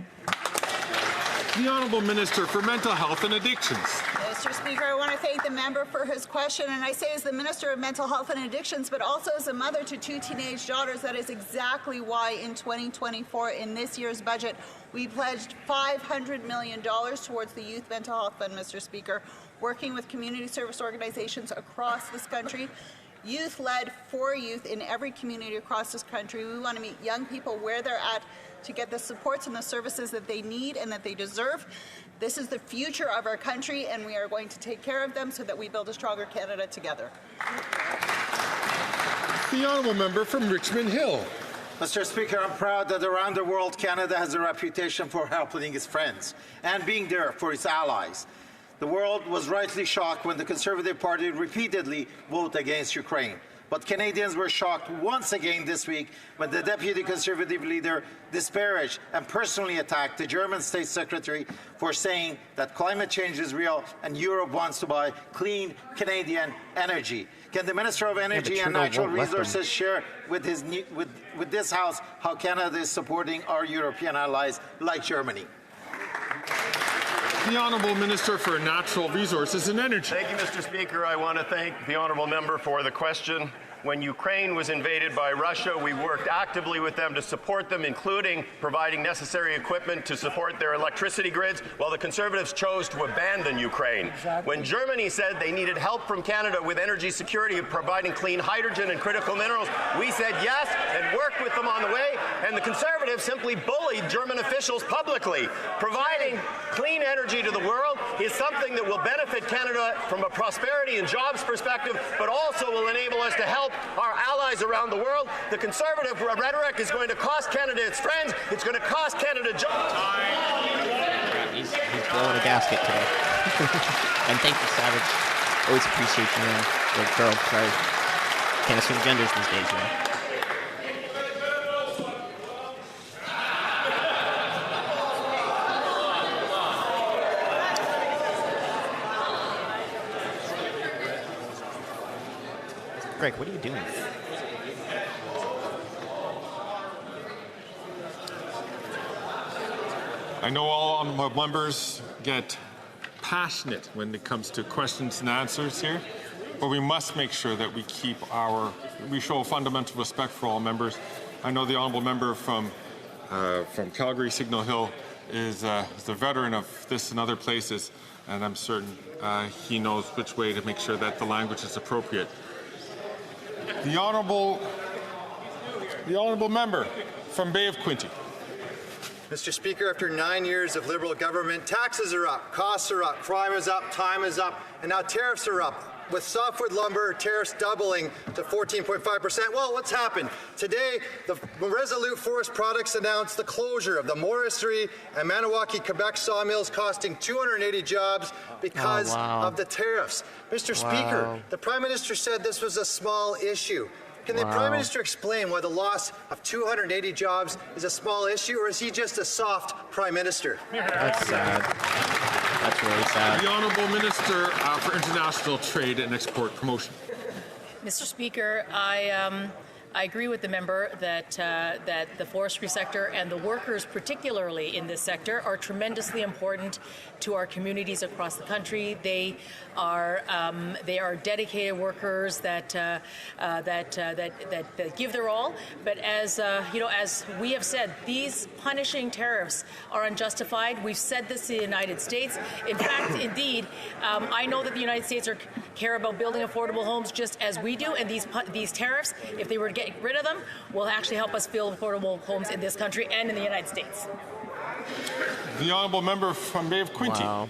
Speaker 7: The Honourable Minister for Mental Health and Addictions.
Speaker 12: Mr. Speaker, I want to thank the member for his question, and I say as the Minister of Mental Health and Addictions, but also as a mother to 2 teenage daughters, that is exactly why in 2024, in this year's budget, we pledged $500 million towards the Youth Mental Health Fund, Mr. Speaker, working with community service organizations across this country. Youth-led for youth in every community across this country. We want to meet young people where they're at to get the supports and the services that they need and that they deserve. This is the future of our country, and we are going to take care of them so that we build a stronger Canada together.
Speaker 7: The honourable member from Richmond Hill.
Speaker 23: Mr. Speaker, I'm proud that around the world, Canada has a reputation for helping its friends and being there for its allies. The world was rightly shocked when the Conservative Party repeatedly voted against Ukraine. But Canadians were shocked once again this week when the Deputy Conservative leader disparaged and personally attacked the German State Secretary for saying that climate change is real and Europe wants to buy clean Canadian energy. Can the Minister of Energy and Natural Resources share with this House how Canada is supporting our European allies like Germany?
Speaker 7: The Honourable Minister for Natural Resources and Energy.
Speaker 26: Thank you, Mr. Speaker. I want to thank the honourable member for the question. When Ukraine was invaded by Russia, we worked actively with them to support them, including providing necessary equipment to support their electricity grids, while the Conservatives chose to abandon Ukraine. When Germany said they needed help from Canada with energy security of providing clean hydrogen and critical minerals, we said yes and worked with them on the way, and the Conservatives simply bullied German officials publicly. Providing clean energy to the world is something that will benefit Canada from a prosperity and jobs perspective, but also will enable us to help our allies around the world. The Conservative rhetoric is going to cost Canada its friends. It's going to cost Canada jobs.
Speaker 5: He's blowing a gasket today. And thank you, Savage. Always appreciate you, man. Or girl, sorry. Can't assume genders these days, man. Greg, what are you doing?
Speaker 7: I know all members get passionate when it comes to questions and answers here, but we must make sure that we we show fundamental respect for all members. I know the honourable member from Calgary, Signal Hill, is a veteran of this and other places, and I'm certain he knows which way to make sure that the language is appropriate. The honourable member from Bay of Quinte.
Speaker 27: Mr. Speaker, after 9 years of Liberal government, taxes are up, costs are up, crime is up, time is up, and now tariffs are up. with softwood lumber tariffs doubling to 14.5%. Well, what's happened? Today, the Resolute Forest Products announced the closure of the Morrisserie and Maniwaki, Quebec sawmills, costing 280 jobs because of the tariffs. Mr. Speaker, the Prime Minister said this was a small issue. Can the Prime Minister explain why the loss of 280 jobs is a small issue, or is he just a soft Prime Minister?
Speaker 5: That's sad. That's really sad.
Speaker 7: The Honourable Minister for International Trade and Export Promotion.
Speaker 13: Mr. Speaker, I agree with the member that that the forestry sector and the workers, particularly in this sector, are tremendously important to our communities across the country. They are dedicated workers that give their all. But as as we have said, these punishing tariffs are unjustified. We've said this in the United States. In fact, indeed, I know that the United States care about building affordable homes just as we do, and these tariffs, if they were to get rid of them, will actually help us build affordable homes in this country and in the United States.
Speaker 7: The Honourable Member from Bay of Quinte.
Speaker 27: Well,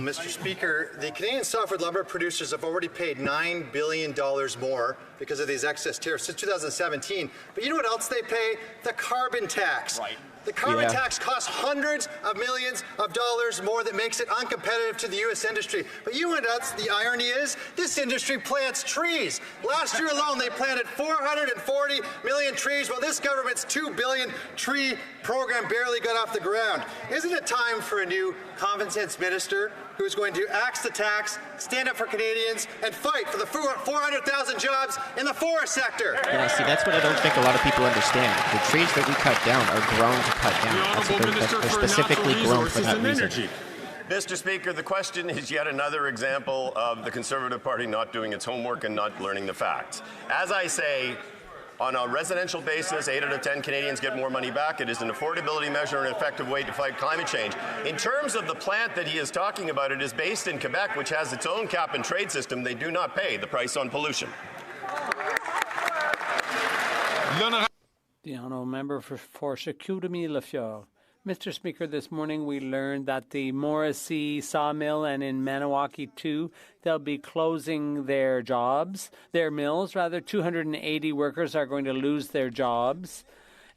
Speaker 27: Mr. Speaker, the Canadian softwood lumber producers have already paid $9 billion more because of these excess tariffs since 2017. But you know what else they pay? The carbon tax. Right. The carbon tax costs hundreds of millions of dollars more, that makes it uncompetitive to the U.S. industry. But you know what else the irony is? This industry plants trees. Last year alone, they planted 440 million trees, while this government's $2 billion tree program barely got off the ground. Isn't it time for a new common sense minister who's going to axe the tax, stand up for Canadians, and fight for the 400,000 jobs in the forest sector?
Speaker 5: Yeah, see, that's what I don't think a lot of people understand. The trees that we cut down are grown to cut down. They're specifically grown for that reason.
Speaker 26: Mr. Speaker, the question is yet another example of the Conservative Party not doing its homework and not learning the facts. As I say, on a residential basis, 8 out of 10 Canadians get more money back. It is an affordability measure and an effective way to fight climate change. In terms of the plant that he is talking about, it is based in Quebec, which has its own cap and trade system. They do not pay the price on pollution.
Speaker 9: The Honourable Member for Chicoutimi-Lafleur. Mr. Speaker, this morning we learned that the Morrisserie sawmill and in Maniwaki too, they'll be closing their mills. 280 workers are going to lose their jobs.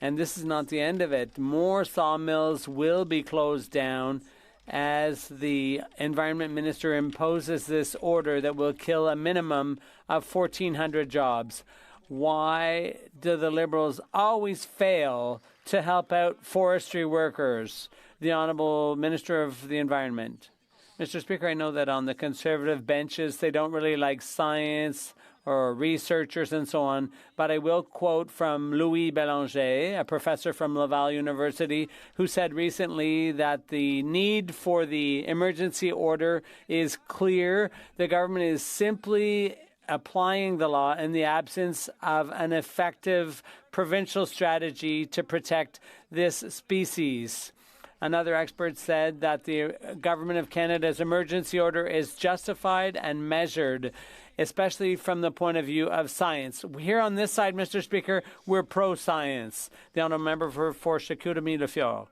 Speaker 9: And this is not the end of it. More sawmills will be closed down as the Environment Minister imposes this order that will kill a minimum of 1,400 jobs. Why do the Liberals always fail to help out forestry workers? The Honourable Minister of the Environment. Mr. Speaker, I know that on the Conservative benches they don't really like science or researchers and so on, but I will quote from Louis Bélanger, a professor from Laval University, who said recently that the need for the emergency order is clear. The government is simply applying the law in the absence of an effective provincial strategy to protect this species. Another expert said that the Government of Canada's emergency order is justified and measured, especially from the point of view of science. Here on this side, Mr. Speaker, we're pro-science. The Honourable Member for Chicoutimi-Lafleur.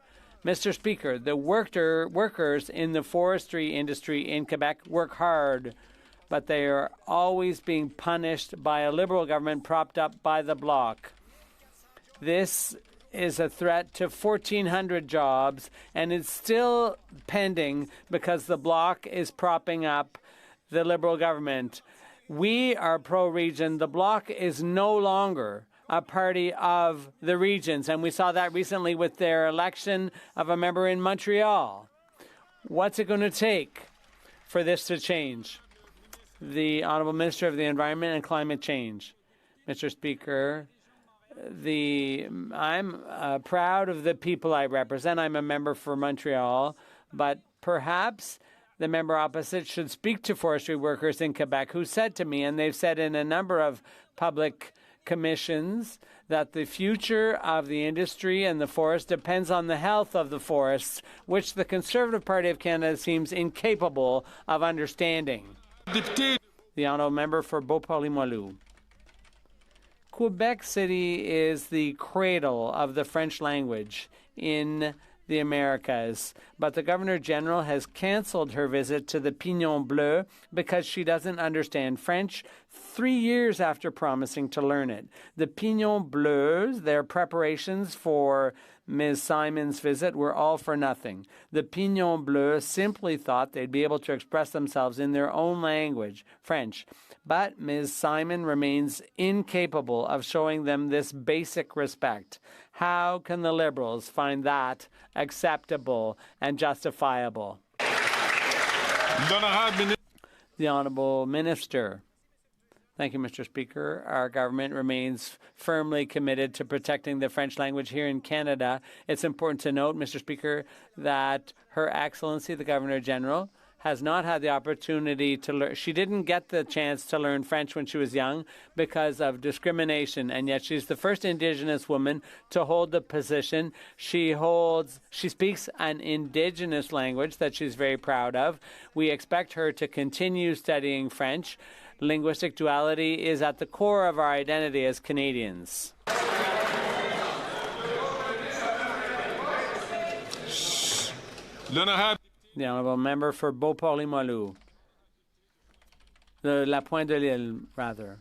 Speaker 9: Mr. Speaker, the workers in the forestry industry in Quebec work hard, but they are always being punished by a Liberal government propped up by the Bloc. This is a threat to 1,400 jobs, and it's still pending because the Bloc is propping up the Liberal government. We are pro-region. The Bloc is no longer a party of the regions, and we saw that recently with their election of a member in Montreal. What's it going to take for this to change? The Honourable Minister of the Environment and Climate Change. Mr. Speaker, I'm proud of the people I represent. I'm a member for Montreal, but perhaps the member opposite should speak to forestry workers in Quebec who said to me, and they've said in a number of public commissions, that the future of the industry and the forest depends on the health of the forests, which the Conservative Party of Canada seems incapable of understanding. The Honourable Member for Beauport-Limoilou. Quebec City is the cradle of the French language in the Americas. But the Governor General has cancelled her visit to the Pignon Bleu because she doesn't understand French 3 years after promising to learn it. The Pignon Bleus, their preparations for Ms. Simon's visit, were all for nothing. The Pignon Bleus simply thought they'd be able to express themselves in their own language, French. But Ms. Simon remains incapable of showing them this basic respect. How can the Liberals find that acceptable and justifiable? The Honourable Minister. Thank you, Mr. Speaker. Our government remains firmly committed to protecting the French language here in Canada. It's important to note, Mr. Speaker, that Her Excellency, the Governor-General, has not had the opportunity to learn. She didn't get the chance to learn French when she was young because of discrimination, and yet she's the first Indigenous woman to hold the position. She speaks an Indigenous language that she's very proud of. We expect her to continue studying French. Linguistic duality is at the core of our identity as Canadians. The Honourable Member for Beauport-Limoilou. La Pointe de l'Île, rather.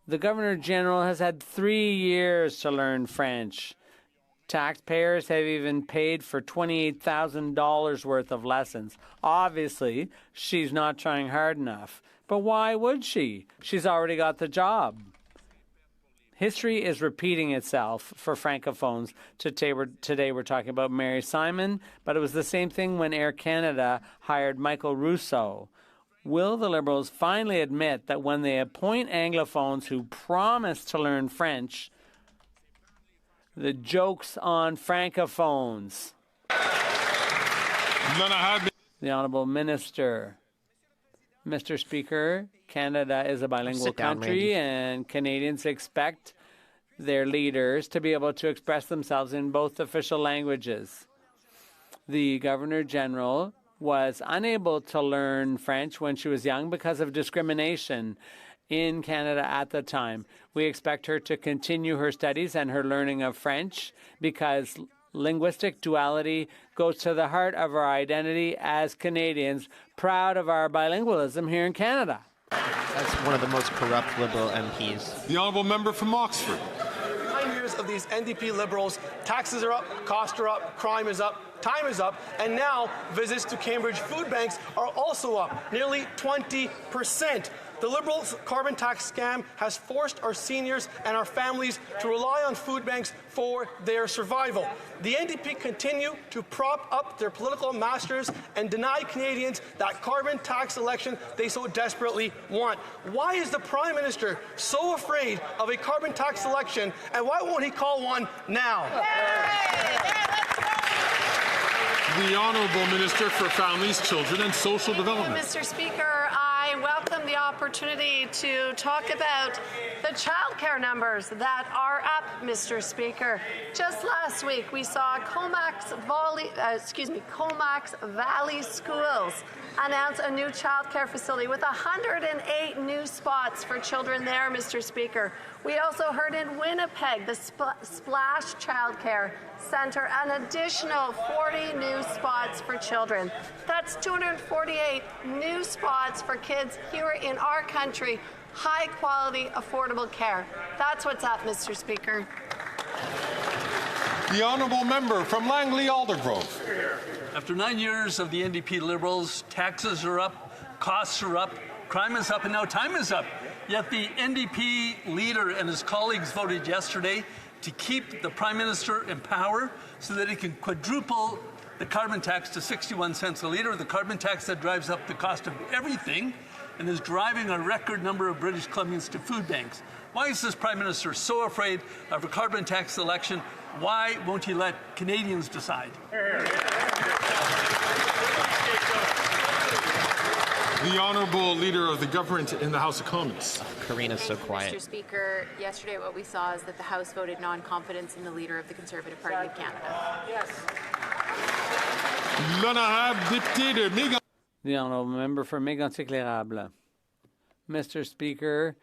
Speaker 9: The Governor-General has had 3 years to learn French. Taxpayers have even paid for $28,000 worth of lessons. Obviously, she's not trying hard enough. But why would she? She's already got the job. History is repeating itself for Francophones. Today we're talking about Mary Simon, but it was the same thing when Air Canada hired Michael Rousseau. Will the Liberals finally admit that when they appoint Anglophones who promise to learn French, the joke's on Francophones? The Honourable Minister. Mr. Speaker, Canada is a bilingual country, and Canadians expect their leaders to be able to express themselves in both official languages. The Governor-General was unable to learn French when she was young because of discrimination in Canada at the time. We expect her to continue her studies and her learning of French because linguistic duality goes to the heart of our identity as Canadians, proud of our bilingualism here in Canada.
Speaker 5: That's one of the most corrupt Liberal MPs.
Speaker 20: The Honourable Member from Oxford.
Speaker 3: 9 years of these NDP Liberals, taxes are up, costs are up, crime is up, time is up, and now visits to Cambridge food banks are also up, nearly 20%. The Liberals' carbon tax scam has forced our seniors and our families to rely on food banks for their survival. The NDP continue to prop up their political masters and deny Canadians that carbon tax election they so desperately want. Why is the Prime Minister so afraid of a carbon tax election, and why won't he call one now?
Speaker 20: The Honourable Minister for Families, Children and Social Development.
Speaker 24: Mr. Speaker, I welcome the opportunity to talk about the childcare numbers that are up, Mr. Speaker. Just last week, we saw Comox Valley Schools announce a new childcare facility with 108 new spots for children there, Mr. Speaker. We also heard in Winnipeg, the Splash Childcare Centre, an additional 40 new spots for children. That's 248 new spots for kids here in our country. High quality, affordable care. That's what's up, Mr. Speaker.
Speaker 20: The Honourable Member from Langley-Aldergrove.
Speaker 14: After 9 years of the NDP Liberals, taxes are up, costs are up, crime is up, and now time is up. Yet the NDP leader and his colleagues voted yesterday to keep the Prime Minister in power so that he can quadruple the carbon tax to 61 cents a litre, the carbon tax that drives up the cost of everything and is driving a record number of British Columbians to food banks. Why is this Prime Minister so afraid of a carbon tax election? Why won't he let Canadians decide?
Speaker 20: The Honourable Leader of the Government in the House of Commons.
Speaker 5: Karina's so quiet.
Speaker 19: Mr. Speaker, yesterday what we saw is that the House voted non-confidence in the Leader of the Conservative Party of Canada.
Speaker 20: L'honorable député de Mégantic.
Speaker 9: The Honourable Member for Mégantic-l'Érable. Mr. Speaker,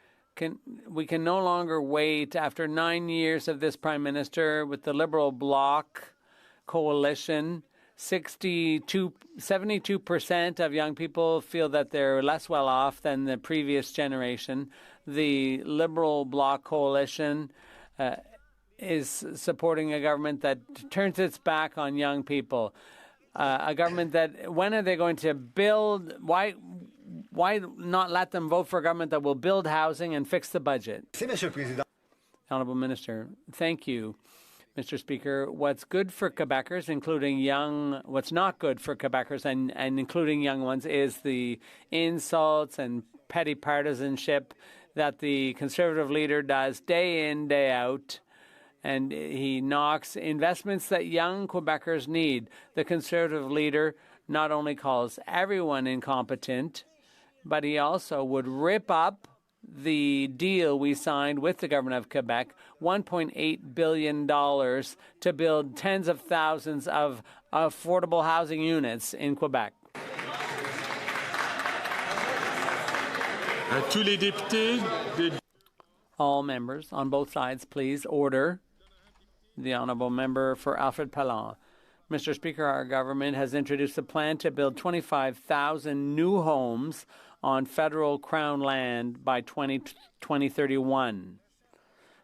Speaker 9: we can no longer wait after 9 years of this Prime Minister with the Liberal bloc coalition. 72% of young people feel that they're less well off than the previous generation. The Liberal Bloc coalition is supporting a government that turns its back on young people. A government that, when are they going to build? Why not let them vote for a government that will build housing and fix the budget? Honourable Minister, thank you. Mr. Speaker, what's good for Quebecers, what's not good for Quebecers and including young ones, is the insults and petty partisanship that the Conservative leader does day in, day out. And he knocks investments that young Quebecers need. The Conservative leader not only calls everyone incompetent, but he also would rip up the deal we signed with the government of Quebec, $1.8 billion to build tens of thousands of affordable housing units in Quebec. All members on both sides, please order. The Honourable Member for Alfred Pellant. Mr. Speaker, our government has introduced a plan to build 25,000 new homes on federal Crown land by 2031.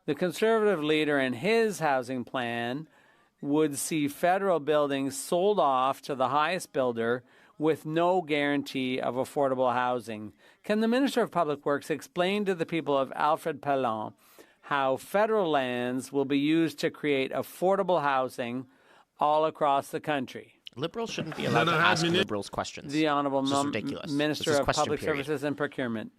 Speaker 9: The Conservative leader and his housing plan would see federal buildings sold off to the highest builder with no guarantee of affordable housing. Can the Minister of Public Works explain to the people of Alfred Pellant how federal lands will be used to create affordable housing all across the country?
Speaker 5: Liberals shouldn't be allowed to ask Liberals questions.
Speaker 9: The Honourable
Speaker 5: ridiculous.
Speaker 9: Minister of Public Services and Procurement.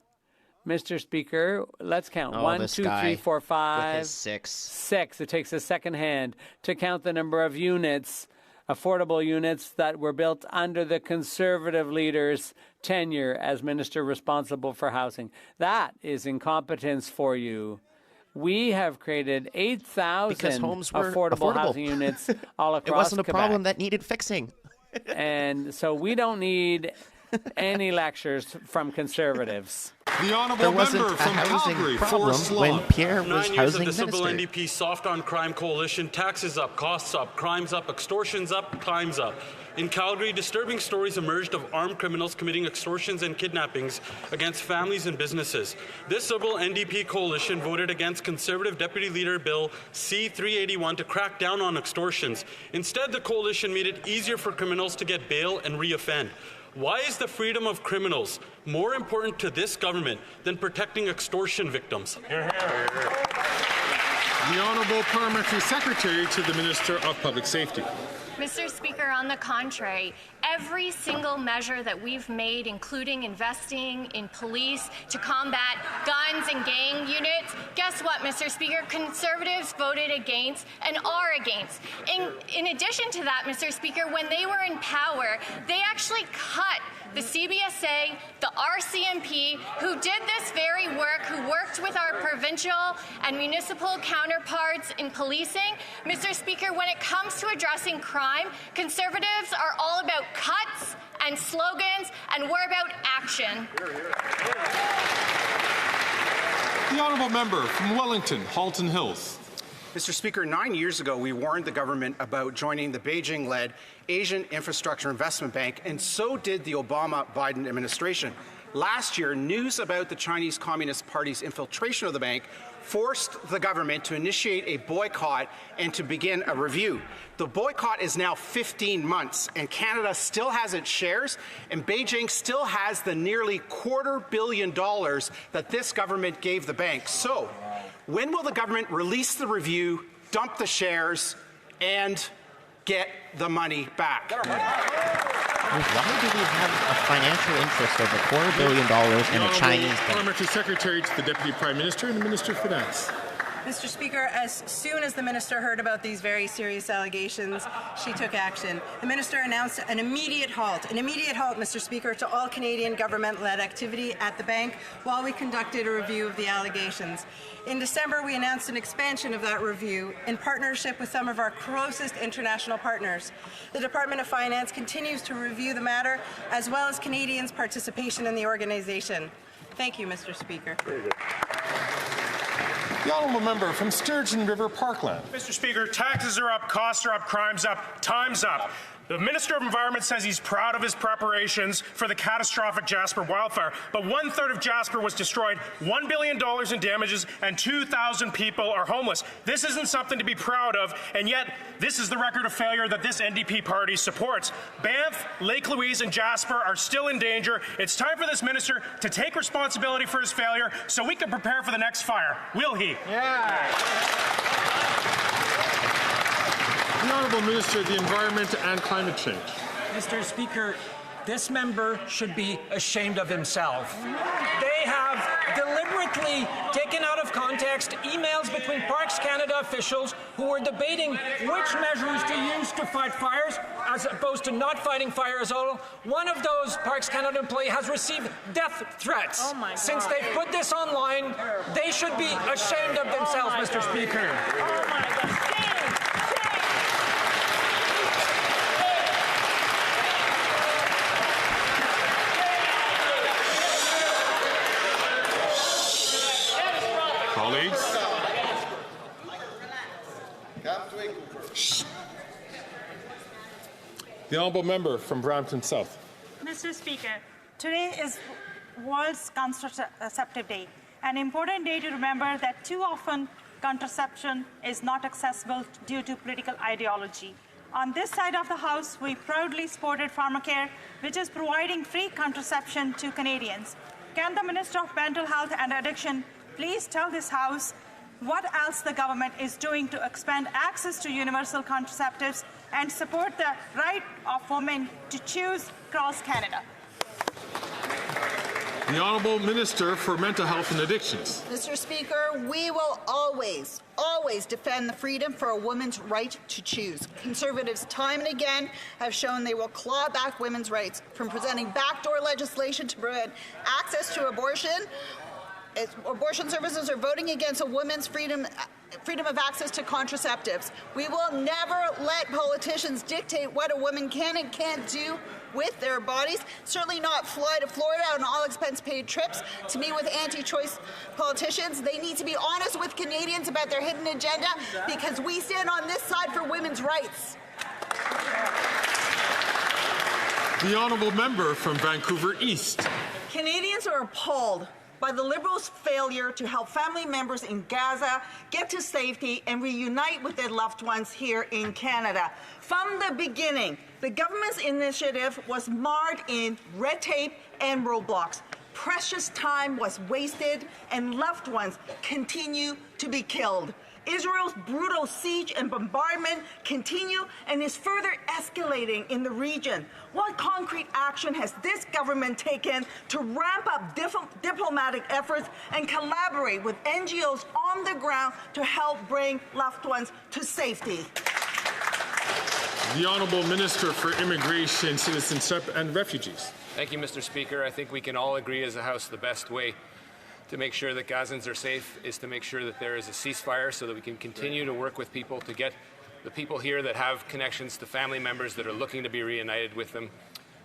Speaker 9: Mr. Speaker, let's count. 1, 2, 3, 4, 5, 6. 6. It takes a second hand to count the number of units, affordable units, that were built under the Conservative leader's tenure as Minister responsible for housing. That is incompetence for you. We have created 8,000 affordable housing units all across Quebec.
Speaker 5: It wasn't a problem that needed fixing.
Speaker 9: And so we don't need any lectures from Conservatives.
Speaker 20: The Honourable Member from Calgary, Forest Law.
Speaker 5: When Pierre was
Speaker 1: 9 years of the
Speaker 5: housing
Speaker 1: Liberal
Speaker 5: minister.
Speaker 1: NDP soft on crime coalition, taxes up, costs up, crimes up, extortions up, crimes up. In Calgary, disturbing stories emerged of armed criminals committing extortions and kidnappings against families and businesses. This Liberal NDP coalition voted against Conservative Deputy Leader Bill C-381 to crack down on extortions. Instead, the coalition made it easier for criminals to get bail and re-offend. Why is the freedom of criminals more important to this government than protecting extortion victims?
Speaker 20: The Honourable Parliamentary Secretary to the Minister of Public Safety.
Speaker 2: Mr. Speaker, on the contrary, every single measure that we've made, including investing in police to combat guns and gang units, guess what, Mr. Speaker? Conservatives voted against and are against. In addition to that, Mr. Speaker, when they were in power, they actually cut the CBSA, the RCMP, who did this very work, who worked with our provincial and municipal counterparts in policing. Mr. Speaker, when it comes to addressing crime, Conservatives are all about cuts and slogans, and we're about action.
Speaker 20: The Honourable Member from Wellington, Halton Hills.
Speaker 15: Mr. Speaker, 9 years ago, we warned the government about joining the Beijing-led Asian Infrastructure Investment Bank, and so did the Obama-Biden administration. Last year, news about the Chinese Communist Party's infiltration of the bank forced the government to initiate a boycott and to begin a review. The boycott is now 15 months, and Canada still has its shares, and Beijing still has the nearly $250 million that this government gave the bank. So, when will the government release the review, dump the shares, and get the money back?
Speaker 5: Why do we have a financial interest of $250 million in a Chinese bank?
Speaker 20: Parliamentary Secretary to the Deputy Prime Minister and the Minister of Finance.
Speaker 16: Mr. Speaker, as soon as the Minister heard about these very serious allegations, she took action. The Minister announced an immediate halt, Mr. Speaker, to all Canadian government-led activity at the bank while we conducted a review of the allegations. In December, we announced an expansion of that review in partnership with some of our closest international partners. The Department of Finance continues to review the matter, as well as Canadians' participation in the organization. Thank you, Mr. Speaker.
Speaker 20: Very good.
Speaker 7: The honourable member from Sturgeon River Parkland.
Speaker 4: Mr. Speaker, taxes are up, costs are up, crime's up, time's up. The Minister of Environment says he's proud of his preparations for the catastrophic Jasper wildfire, but 1/3 of Jasper was destroyed, $1 billion in damages, and 2,000 people are homeless. This isn't something to be proud of, and yet this is the record of failure that this NDP party supports. Banff, Lake Louise, and Jasper are still in danger. It's time for this minister to take responsibility for his failure so we can prepare for the next fire. Will he?
Speaker 7: Yeah. The Honourable Minister of the Environment and Climate Change.
Speaker 6: Mr. Speaker, this member should be ashamed of himself. They have deliberately taken out of context emails between Parks Canada officials who were debating which measures to use to fight fires as opposed to not fighting fires at all. One of those Parks Canada employees has received death threats.
Speaker 17: Oh my God.
Speaker 6: Since they put this online, they should be ashamed of themselves, Mr. Speaker.
Speaker 17: Oh my God.
Speaker 7: Colleagues. The honourable member from Brampton South.
Speaker 18: Mr. Speaker, today is World Contraceptive Day, an important day to remember that too often contraception is not accessible due to political ideology. On this side of the House, we proudly supported Pharmacare, which is providing free contraception to Canadians. Can the Minister of Mental Health and Addiction please tell this House what else the government is doing to expand access to universal contraceptives and support the right of women to choose across Canada?
Speaker 7: The Honourable Minister for Mental Health and Addictions.
Speaker 12: Mr. Speaker, we will always defend the freedom for a woman's right to choose. Conservatives time and again have shown they will claw back women's rights, from presenting backdoor legislation to prevent access to abortion services, or voting against a woman's freedom of access to contraceptives. We will never let politicians dictate what a woman can and can't do with their bodies. Certainly not fly to Florida on all-expense-paid trips to meet with anti-choice politicians. They need to be honest with Canadians about their hidden agenda, because we stand on this side for women's rights.
Speaker 7: The honourable member from Vancouver East.
Speaker 21: Canadians are appalled by the Liberals' failure to help family members in Gaza get to safety and reunite with their loved ones here in Canada. From the beginning, the government's initiative was marred in red tape and roadblocks. Precious time was wasted, and loved ones continue to be killed. Israel's brutal siege and bombardment continue and is further escalating in the region. What concrete action has this government taken to ramp up diplomatic efforts and collaborate with NGOs on the ground to help bring loved ones to safety?
Speaker 7: The Honourable Minister for Immigration, Citizenship and Refugees.
Speaker 22: Thank you, Mr. Speaker. I think we can all agree as a House the best way to make sure that Gazans are safe is to make sure that there is a ceasefire so that we can continue to work with people to get the people here that have connections to family members that are looking to be reunited with them.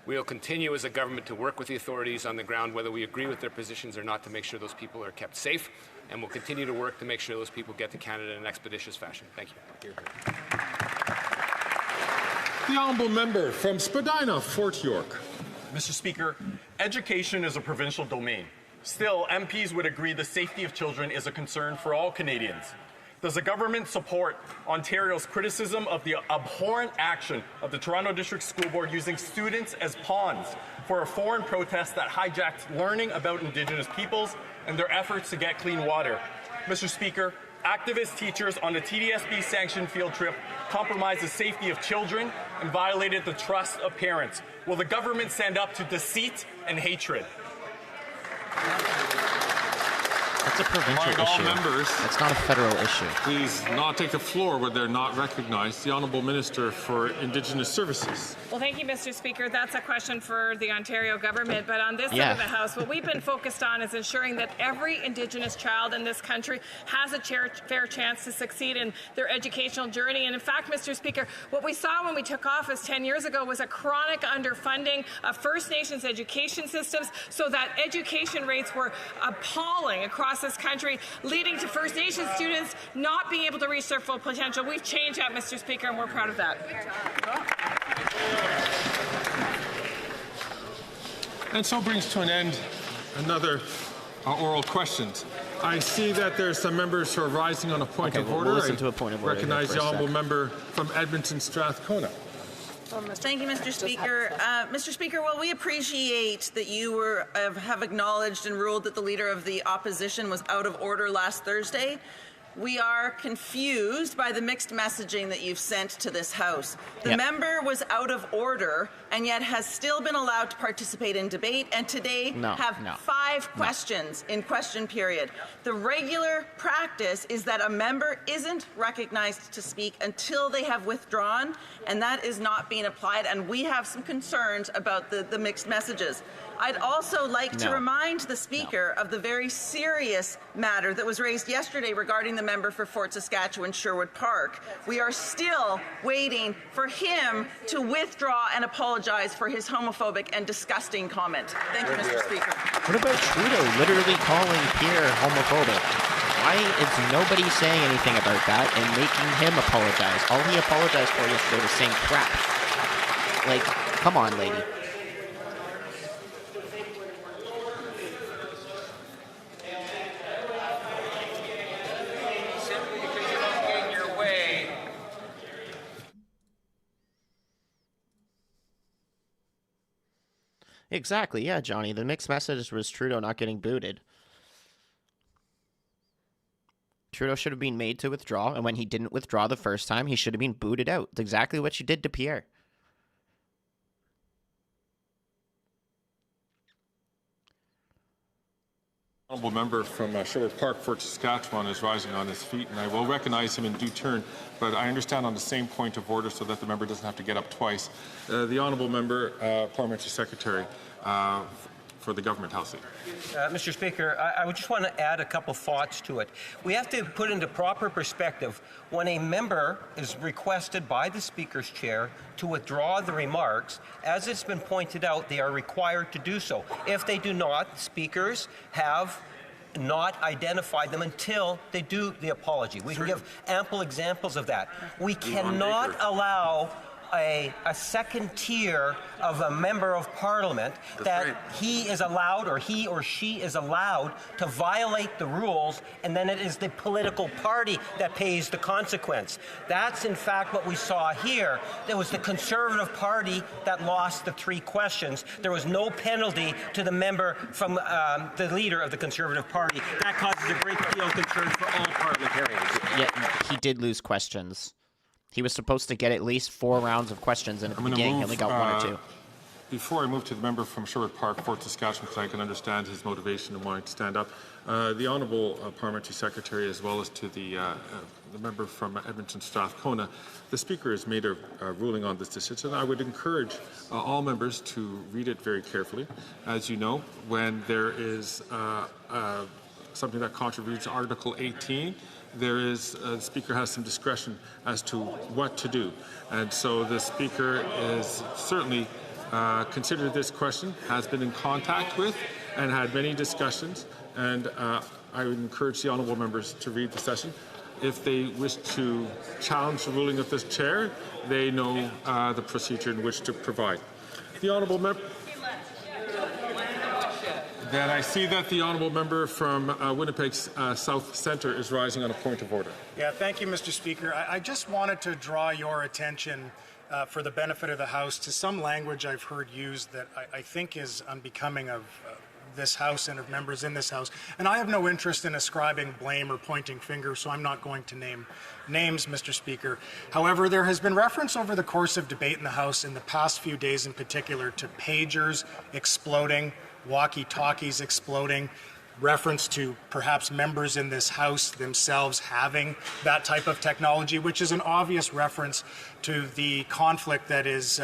Speaker 22: We'll continue as a government to work with the authorities on the ground, whether we agree with their positions or not, to make sure those people are kept safe, and we'll continue to work to make sure those people get to Canada in an expeditious fashion. Thank you.
Speaker 7: The honourable member from Spadina, Fort York.
Speaker 25: Mr. Speaker, education is a provincial domain. Still, MPs would agree the safety of children is a concern for all Canadians. Does the government support Ontario's criticism of the abhorrent action of the Toronto District School Board using students as pawns for a foreign protest that hijacked learning about Indigenous peoples and their efforts to get clean water? Mr. Speaker, activist teachers on a TDSB-sanctioned field trip compromised the safety of children and violated the trust of parents. Will the government stand up to deceit and hatred?
Speaker 5: That's a provincial issue.
Speaker 7: All members,
Speaker 5: it's not a federal issue.
Speaker 7: Please not take the floor where they're not recognized. The Honourable Minister for Indigenous Services.
Speaker 17: Well, thank you, Mr. Speaker. That's a question for the Ontario government. But on this side of the House, what we've been focused on is ensuring that every Indigenous child in this country has a fair chance to succeed in their educational journey. And in fact, Mr. Speaker, what we saw when we took office 10 years ago was a chronic underfunding of First Nations education systems, so that education rates were appalling across the this country, leading to First Nations students not being able to reach their full potential. We've changed that, Mr. Speaker, and we're proud of that.
Speaker 7: And so brings to an end another oral questions. I see that there's some members who are rising on a point of order.
Speaker 5: We'll listen to a point of order.
Speaker 7: Recognize the honourable member from Edmonton Strathcona.
Speaker 8: Thank you, Mr. Speaker. Mr. Speaker, while we appreciate that you have acknowledged and ruled that the Leader of the Opposition was out of order last Thursday, we are confused by the mixed messaging that you've sent to this House. The member was out of order and yet has still been allowed to participate in debate, and today have 5 questions in question period. The regular practice is that a member isn't recognized to speak until they have withdrawn, and that is not being applied, and we have some concerns about the mixed messages. I'd also like to remind the Speaker of the very serious matter that was raised yesterday regarding the member for Fort Saskatchewan Sherwood Park. We are still waiting for him to withdraw and apologize for his homophobic and disgusting comment. Thank you, Mr. Speaker.
Speaker 5: What about Trudeau literally calling Pierre homophobic? Why is nobody saying anything about that and making him apologize? All he apologized for yesterday was saying crap. Like, come on, lady. Exactly, yeah, Johnny. The mixed message was Trudeau not getting booted. Trudeau should have been made to withdraw, and when he didn't withdraw the first time, he should have been booted out. It's exactly what you did to Pierre.
Speaker 7: Honourable member from Sherwood Park, Fort Saskatchewan, is rising on his feet, and I will recognize him in due turn, but I understand on the same point of order so that the member doesn't have to get up twice. The honourable member, Parliamentary Secretary for the Government House Leader.
Speaker 10: Mr. Speaker, I would just want to add a couple thoughts to it. We have to put into proper perspective when a member is requested by the Speaker's chair to withdraw the remarks. As it's been pointed out, they are required to do so. If they do not, speakers have not identified them until they do the apology. We can give ample examples of that. We cannot allow a second tier of a member of Parliament he is allowed, or he or she is allowed, to violate the rules, and then it is the political party that pays the consequence. That's in fact what we saw here. There was the Conservative Party that lost the 3 questions. There was no penalty to the member from the leader of the Conservative Party. That causes a great deal of concern for all parliamentarians.
Speaker 5: Yeah, he did lose questions. He was supposed to get at least 4 rounds of questions, and at the beginning he only got 1 or 2.
Speaker 7: Before I move to the member from Sherwood Park, Fort Saskatchewan, because I can understand his motivation and wanting to stand up, the Honourable Parliamentary Secretary, as well as to the member from Edmonton Strathcona, the Speaker has made a ruling on this decision. I would encourage all members to read it very carefully. As you know, when there is something that contributes Article 18, the Speaker has some discretion as to what to do. And so the Speaker is certainly considered this question, has been in contact with, and had many discussions. And I would encourage the honourable members to read the session. If they wish to challenge the ruling of this chair, they know the procedure in which to provide. The honourable member. Then I see that the honourable member from Winnipeg's South Centre is rising on a point of order.
Speaker 4: Yeah, thank you, Mr. Speaker. I just wanted to draw your attention for the benefit of the House to some language I've heard used that I think is unbecoming of this House and of members in this House. And I have no interest in ascribing blame or pointing fingers, so I'm not going to name names, Mr. Speaker. However, there has been reference over the course of debate in the House in the past few days in particular to pagers exploding, walkie-talkies exploding, reference to perhaps members in this House themselves having that type of technology, which is an obvious reference to the conflict that is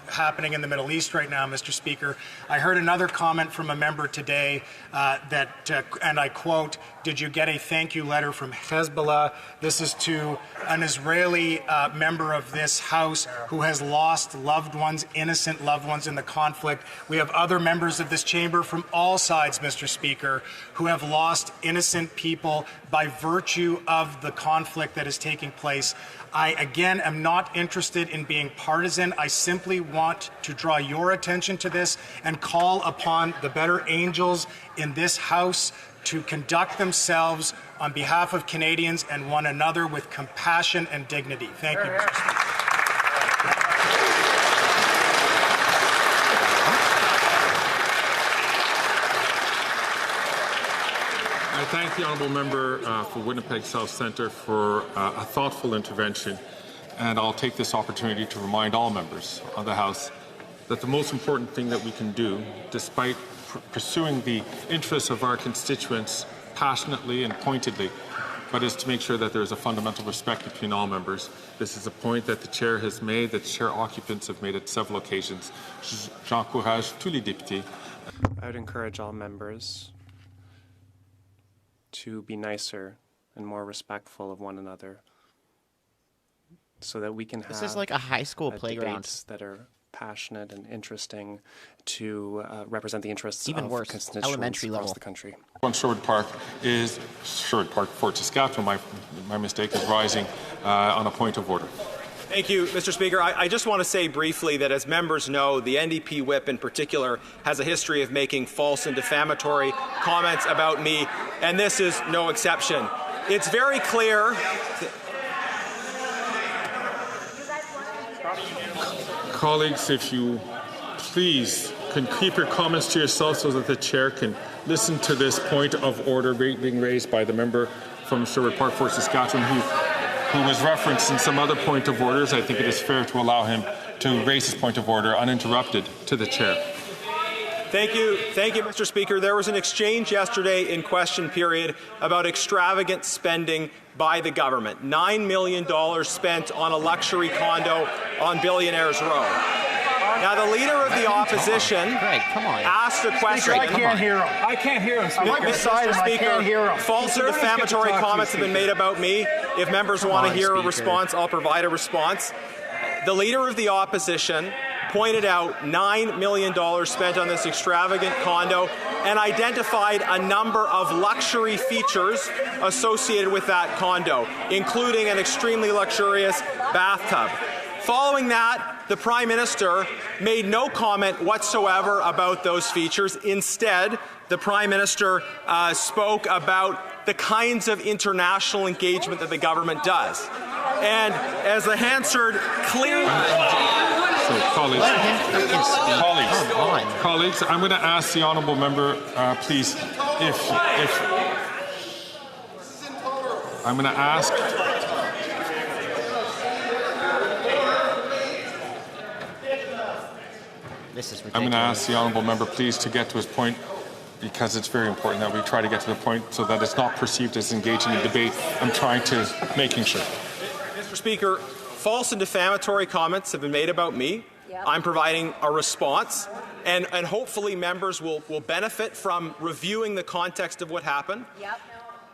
Speaker 4: happening in the Middle East right now, Mr. Speaker. I heard another comment from a member today and I quote, "Did you get a thank you letter from Hezbollah?" This is to an Israeli member of this House who has lost loved ones, innocent loved ones in the conflict. We have other members of this chamber from all sides, Mr. Speaker, who have lost innocent people by virtue of the conflict that is taking place. I, again, am not interested in being partisan. I simply want to draw your attention to this and call upon the better angels in this House to conduct themselves on behalf of Canadians and one another with compassion and dignity. Thank you, Mr. Speaker.
Speaker 7: I thank the honourable member for Winnipeg South Centre for a thoughtful intervention, and I'll take this opportunity to remind all members of the House that the most important thing that we can do, despite pursuing the interests of our constituents passionately and pointedly, but is to make sure that there is a fundamental respect between all members. This is a point that the Chair has made, that Chair occupants have made at several occasions. J'encourage tous les députés.
Speaker 3: I would encourage all members to be nicer and more respectful of one another so that we can have
Speaker 5: this is like a high school playground
Speaker 3: debates that are passionate and interesting to represent the interests
Speaker 5: even
Speaker 3: of
Speaker 5: worse,
Speaker 3: constituents
Speaker 5: elementary
Speaker 3: across
Speaker 5: level.
Speaker 3: the country.
Speaker 7: On Sherwood Park, Fort Saskatchewan, my mistake is rising on a point of order.
Speaker 11: Thank you, Mr. Speaker. I just want to say briefly that, as members know, the NDP whip in particular has a history of making false and defamatory comments about me, and this is no exception. It's very clear.
Speaker 7: Colleagues, if you please can keep your comments to yourself so that the Chair can listen to this point of order being raised by the member from Sherwood Park, Fort Saskatchewan, who was referenced in some other point of orders. I think it is fair to allow him to raise his point of order uninterrupted to the Chair.
Speaker 11: Thank you, Mr. Speaker. There was an exchange yesterday in question period about extravagant spending by the government. $9 million spent on a luxury condo on Billionaires Row. Now, the leader of the opposition asked a question.
Speaker 13: Speaker, I can't hear him. I can't hear him. I'm right beside him. I can't hear him.
Speaker 11: False and defamatory comments have been made about me. If members want to hear a response, I'll provide a response. The leader of the opposition pointed out $9 million spent on this extravagant condo and identified a number of luxury features associated with that condo, including an extremely luxurious bathtub. Following that, the Prime Minister made no comment whatsoever about those features. Instead, the Prime Minister spoke about the kinds of international engagement that the government does. And as the Hansard clearly...
Speaker 7: So, colleagues, I'm going to ask the honourable member, please, if I'm going to ask.
Speaker 5: This is ridiculous.
Speaker 7: I'm going to ask the honourable member, please, to get to his point, because it's very important that we try to get to the point so that it's not perceived as engaging in debate. I'm trying to making sure.
Speaker 11: Mr. Speaker, false and defamatory comments have been made about me. Yep. I'm providing a response, and hopefully members will benefit from reviewing the context of what happened.
Speaker 2: Yep.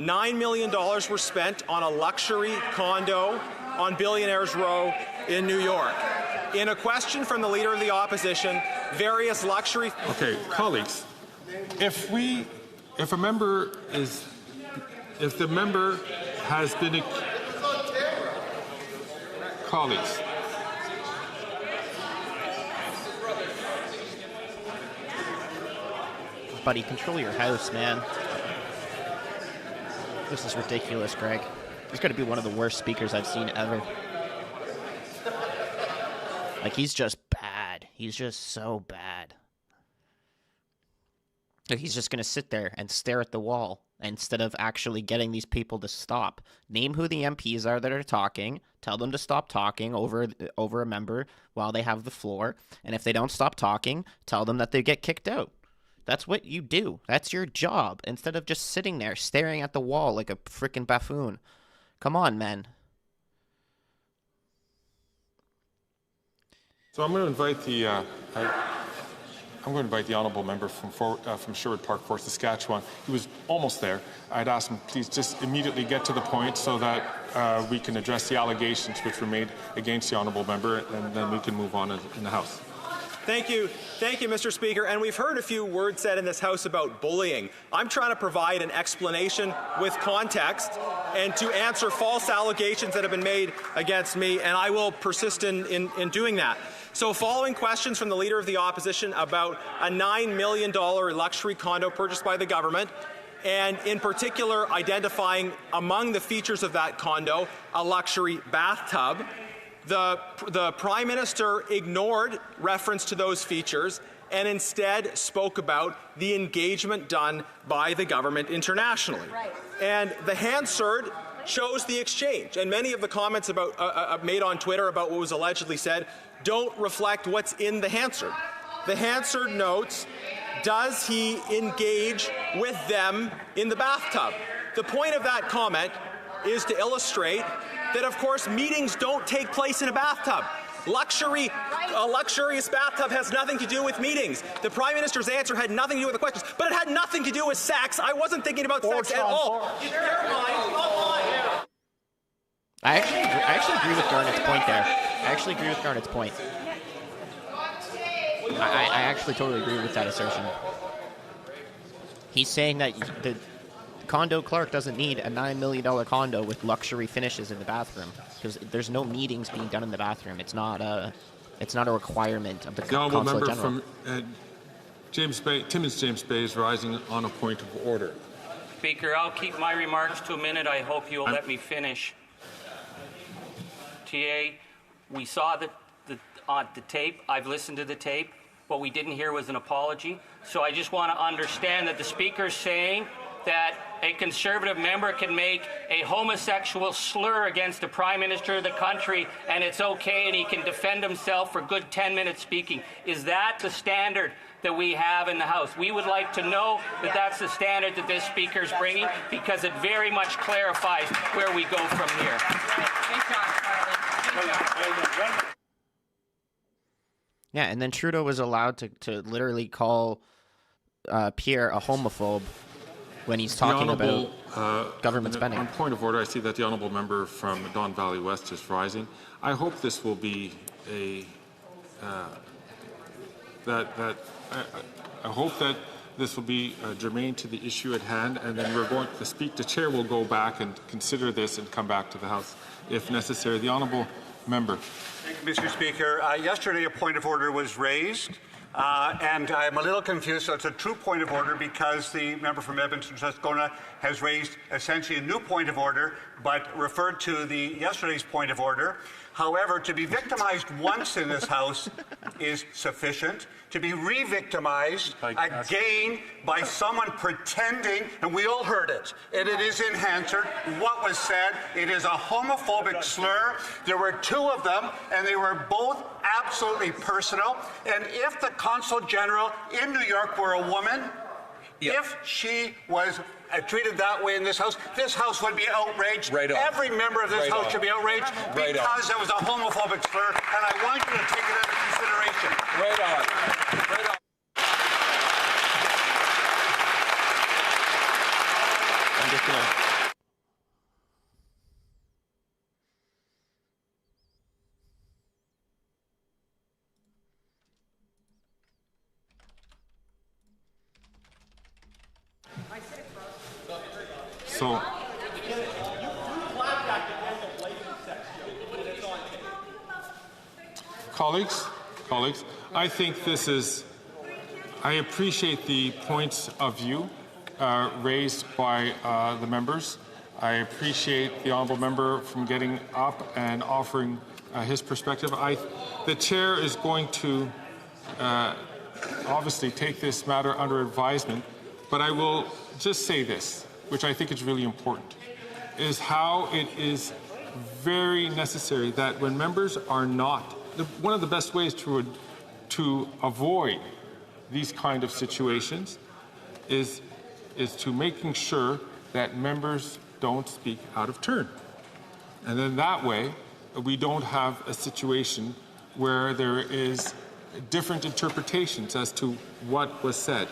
Speaker 11: $9 million were spent on a luxury condo on Billionaires Row in New York. In a question from the Leader of the Opposition, various luxury...
Speaker 7: Okay, colleagues, if the member has been... Colleagues.
Speaker 5: Buddy, control your house, man. This is ridiculous, Greg. He's got to be one of the worst speakers I've seen ever. Like, he's just bad. He's just so bad. Like, he's just going to sit there and stare at the wall instead of actually getting these people to stop. Name who the MPs are that are talking. Tell them to stop talking over a member while they have the floor. And if they don't stop talking, tell them that they get kicked out. That's what you do. That's your job. Instead of just sitting there staring at the wall like a freaking buffoon. Come on, men.
Speaker 7: So I'm going to invite the honourable member from Sherwood Park, Fort Saskatchewan. He was almost there. I'd ask him, please, just immediately get to the point so that we can address the allegations which were made against the honourable member, and then we can move on in the House.
Speaker 11: Thank you, Mr. Speaker. And we've heard a few words said in this House about bullying. I'm trying to provide an explanation with context and to answer false allegations that have been made against me, and I will persist in doing that. So following questions from the Leader of the Opposition about a $9 million luxury condo purchased by the government, and in particular identifying among the features of that condo a luxury bathtub, the Prime Minister ignored reference to those features and instead spoke about the engagement done by the government internationally. Right. And the Hansard shows the exchange, and many of the comments about made on Twitter about what was allegedly said don't reflect what's in the Hansard. The Hansard notes, does he engage with them in the bathtub? The point of that comment is to illustrate that, of course, meetings don't take place in a bathtub. A luxurious bathtub has nothing to do with meetings. The Prime Minister's answer had nothing to do with the questions, but it had nothing to do with sex. I wasn't thinking about sex at all.
Speaker 5: I actually agree with Garnett's point there. I actually agree with Garnett's point. I actually totally agree with that assertion. He's saying that the condo clerk doesn't need a $9 million condo with luxury finishes in the bathroom because there's no meetings being done in the bathroom. It's not a requirement of the Consulate
Speaker 7: member
Speaker 5: General.
Speaker 7: From James Bay, Timmins James Bay is rising on a point of order.
Speaker 9: Speaker, I'll keep my remarks to a minute. I hope you'll let me finish. TA, we saw the tape. I've listened to the tape. What we didn't hear was an apology. So I just want to understand that the Speaker's saying that a Conservative member can make a homosexual slur against the Prime Minister of the country and it's okay and he can defend himself for good 10 minutes speaking. Is that the standard that we have in the House? We would like to know that that's the standard that this Speaker is bringing because it very much clarifies where we go from here.
Speaker 5: Yeah, and then Trudeau was allowed to literally call Pierre a homophobe when he's talking about government spending.
Speaker 7: On point of order, I see that the honourable member from Don Valley West is rising. I hope this will be a I hope that this will be germane to the issue at hand, and then we're going to speak. The chair will go back and consider this and come back to the House if necessary. The honourable member.
Speaker 14: Thank you, Mr. Speaker. Yesterday, a point of order was raised. And I'm a little confused. So it's a true point of order because the member from Edmonton-Strathcona has raised essentially a new point of order, but referred to the yesterday's point of order. However, to be victimized once in this House is sufficient. To be re-victimized again by someone pretending, and we all heard it, and it is in Hansard, what was said. It is a homophobic slur. There were two of them, and they were both absolutely personal. And if the Consul General in New York were a woman, if she was treated that way in this House would be outraged. Every member of this House should be outraged because it was a homophobic slur, and I want you to take it into consideration. Right on.
Speaker 7: So, colleagues, I think this is, I appreciate the points of view raised by the members. I appreciate the honourable member from getting up and offering his perspective. The chair is going to obviously take this matter under advisement, but I will just say this, which I think is really important, is how it is very necessary that when members are not, one of the best ways to avoid these kind of situations is to making sure that members don't speak out of turn. And then that way, we don't have a situation where there is different interpretations as to what was said.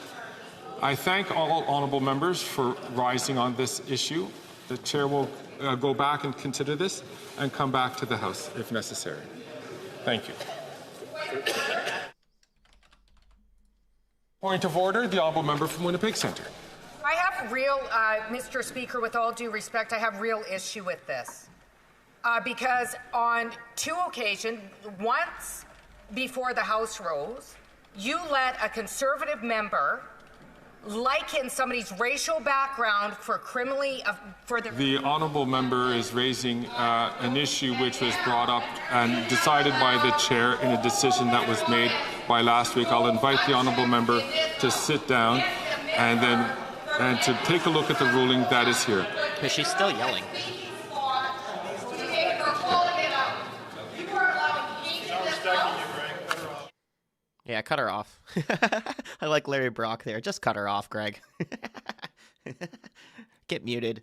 Speaker 7: I thank all honourable members for rising on this issue. The chair will go back and consider this and come back to the House if necessary. Thank you. Point of order, the honourable member from Winnipeg Centre.
Speaker 1: I have real, Mr. Speaker, with all due respect, I have real issue with this. Because on 2 occasions, once before the House rose, you let a Conservative member liken somebody's racial background for criminally for
Speaker 7: The honourable member is raising an issue which was brought up and decided by the chair in a decision that was made by last week. I'll invite the honourable member to sit down and to take a look at the ruling that is here.
Speaker 5: Because she's still yelling. Yeah, cut her off. I like Larry Brock there. Just cut her off, Greg. Get muted.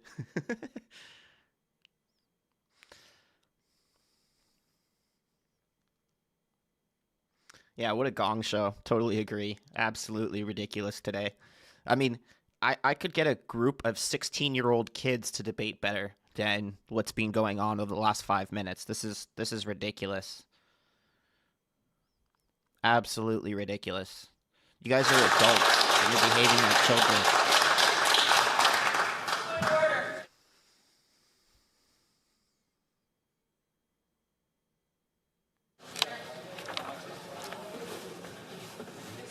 Speaker 5: Yeah, what a gong show. Totally agree. Absolutely ridiculous today. I mean, I could get a group of 16-year-old kids to debate better than what's been going on over the last 5 minutes. This is ridiculous. Absolutely ridiculous. You guys are adults and you're behaving like children.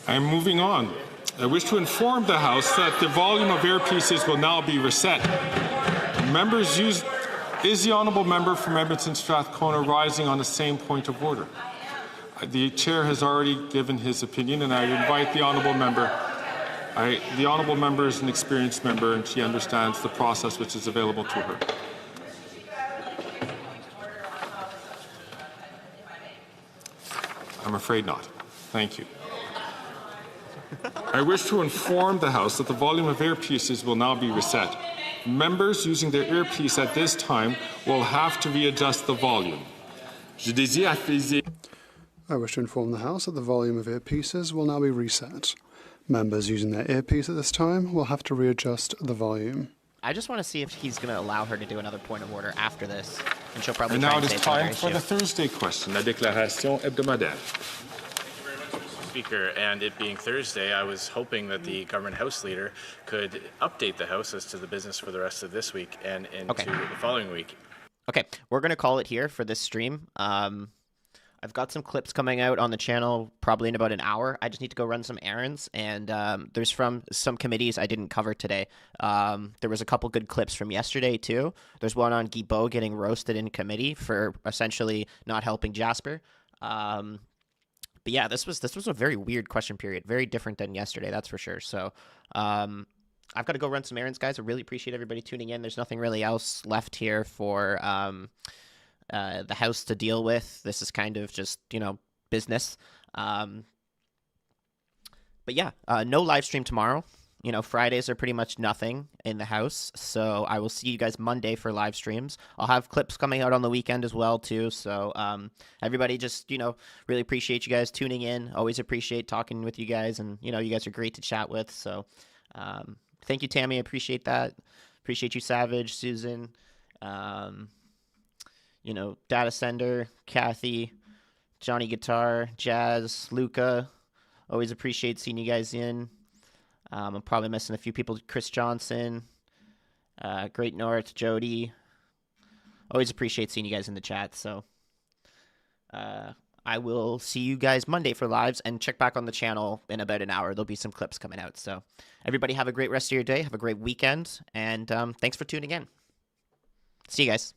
Speaker 7: I'm moving on. I wish to inform the House that the volume of earpieces will now be reset. Members use... Is the honourable member from Edmonton Strathcona rising on the same point of order? The chair has already given his opinion, and I invite the honourable member. The honourable member is an experienced member, and she understands the process which is available to her. I'm afraid not. Thank you. I wish to inform the House that the volume of earpieces will now be reset. Members using their earpiece at this time will have to readjust the volume.
Speaker 15: I wish to inform the House that the volume of earpieces will now be reset. Members using their earpiece at this time will have to readjust the volume.
Speaker 5: I just want to see if he's going to allow her to do another point of order after this. And she'll probably
Speaker 7: And
Speaker 5: try
Speaker 7: now
Speaker 5: and
Speaker 7: it
Speaker 5: say
Speaker 7: is
Speaker 5: it's another
Speaker 7: time for
Speaker 5: issue.
Speaker 7: the Thursday question, la déclaration hebdomadaire.
Speaker 19: Speaker, and it being Thursday, I was hoping that the government House Leader could update the House as to the business for the rest of this week and into the following week.
Speaker 5: Okay, we're going to call it here for this stream. I've got some clips coming out on the channel probably in about an hour. I just need to go run some errands, and there's from some committees I didn't cover today. There was a couple good clips from yesterday, too. There's one on Guilbeault getting roasted in committee for essentially not helping Jasper. But yeah, this was a very weird question period. Very different than yesterday, that's for sure. So I've got to go run some errands, guys. I really appreciate everybody tuning in. There's nothing really else left here for the House to deal with. This is kind of just, business. But yeah, no live stream tomorrow. Fridays are pretty much nothing in the House. So I will see you guys Monday for live streams. I'll have clips coming out on the weekend as well, too. So everybody just, really appreciate you guys tuning in. Always appreciate talking with you guys. And, you guys are great to chat with. So thank you, Tammy. I appreciate that. Appreciate you, Savage, Susan, Data Sender, Kathy, Johnny Guitar, Jazz, Luca. Always appreciate seeing you guys in. I'm probably missing a few people. Chris Johnson, Great North, Jody. Always appreciate seeing you guys in the chat. So I will see you guys Monday for lives, and check back on the channel in about an hour. There'll be some clips coming out. So everybody have a great rest of your day. Have a great weekend. And thanks for tuning in. See you guys.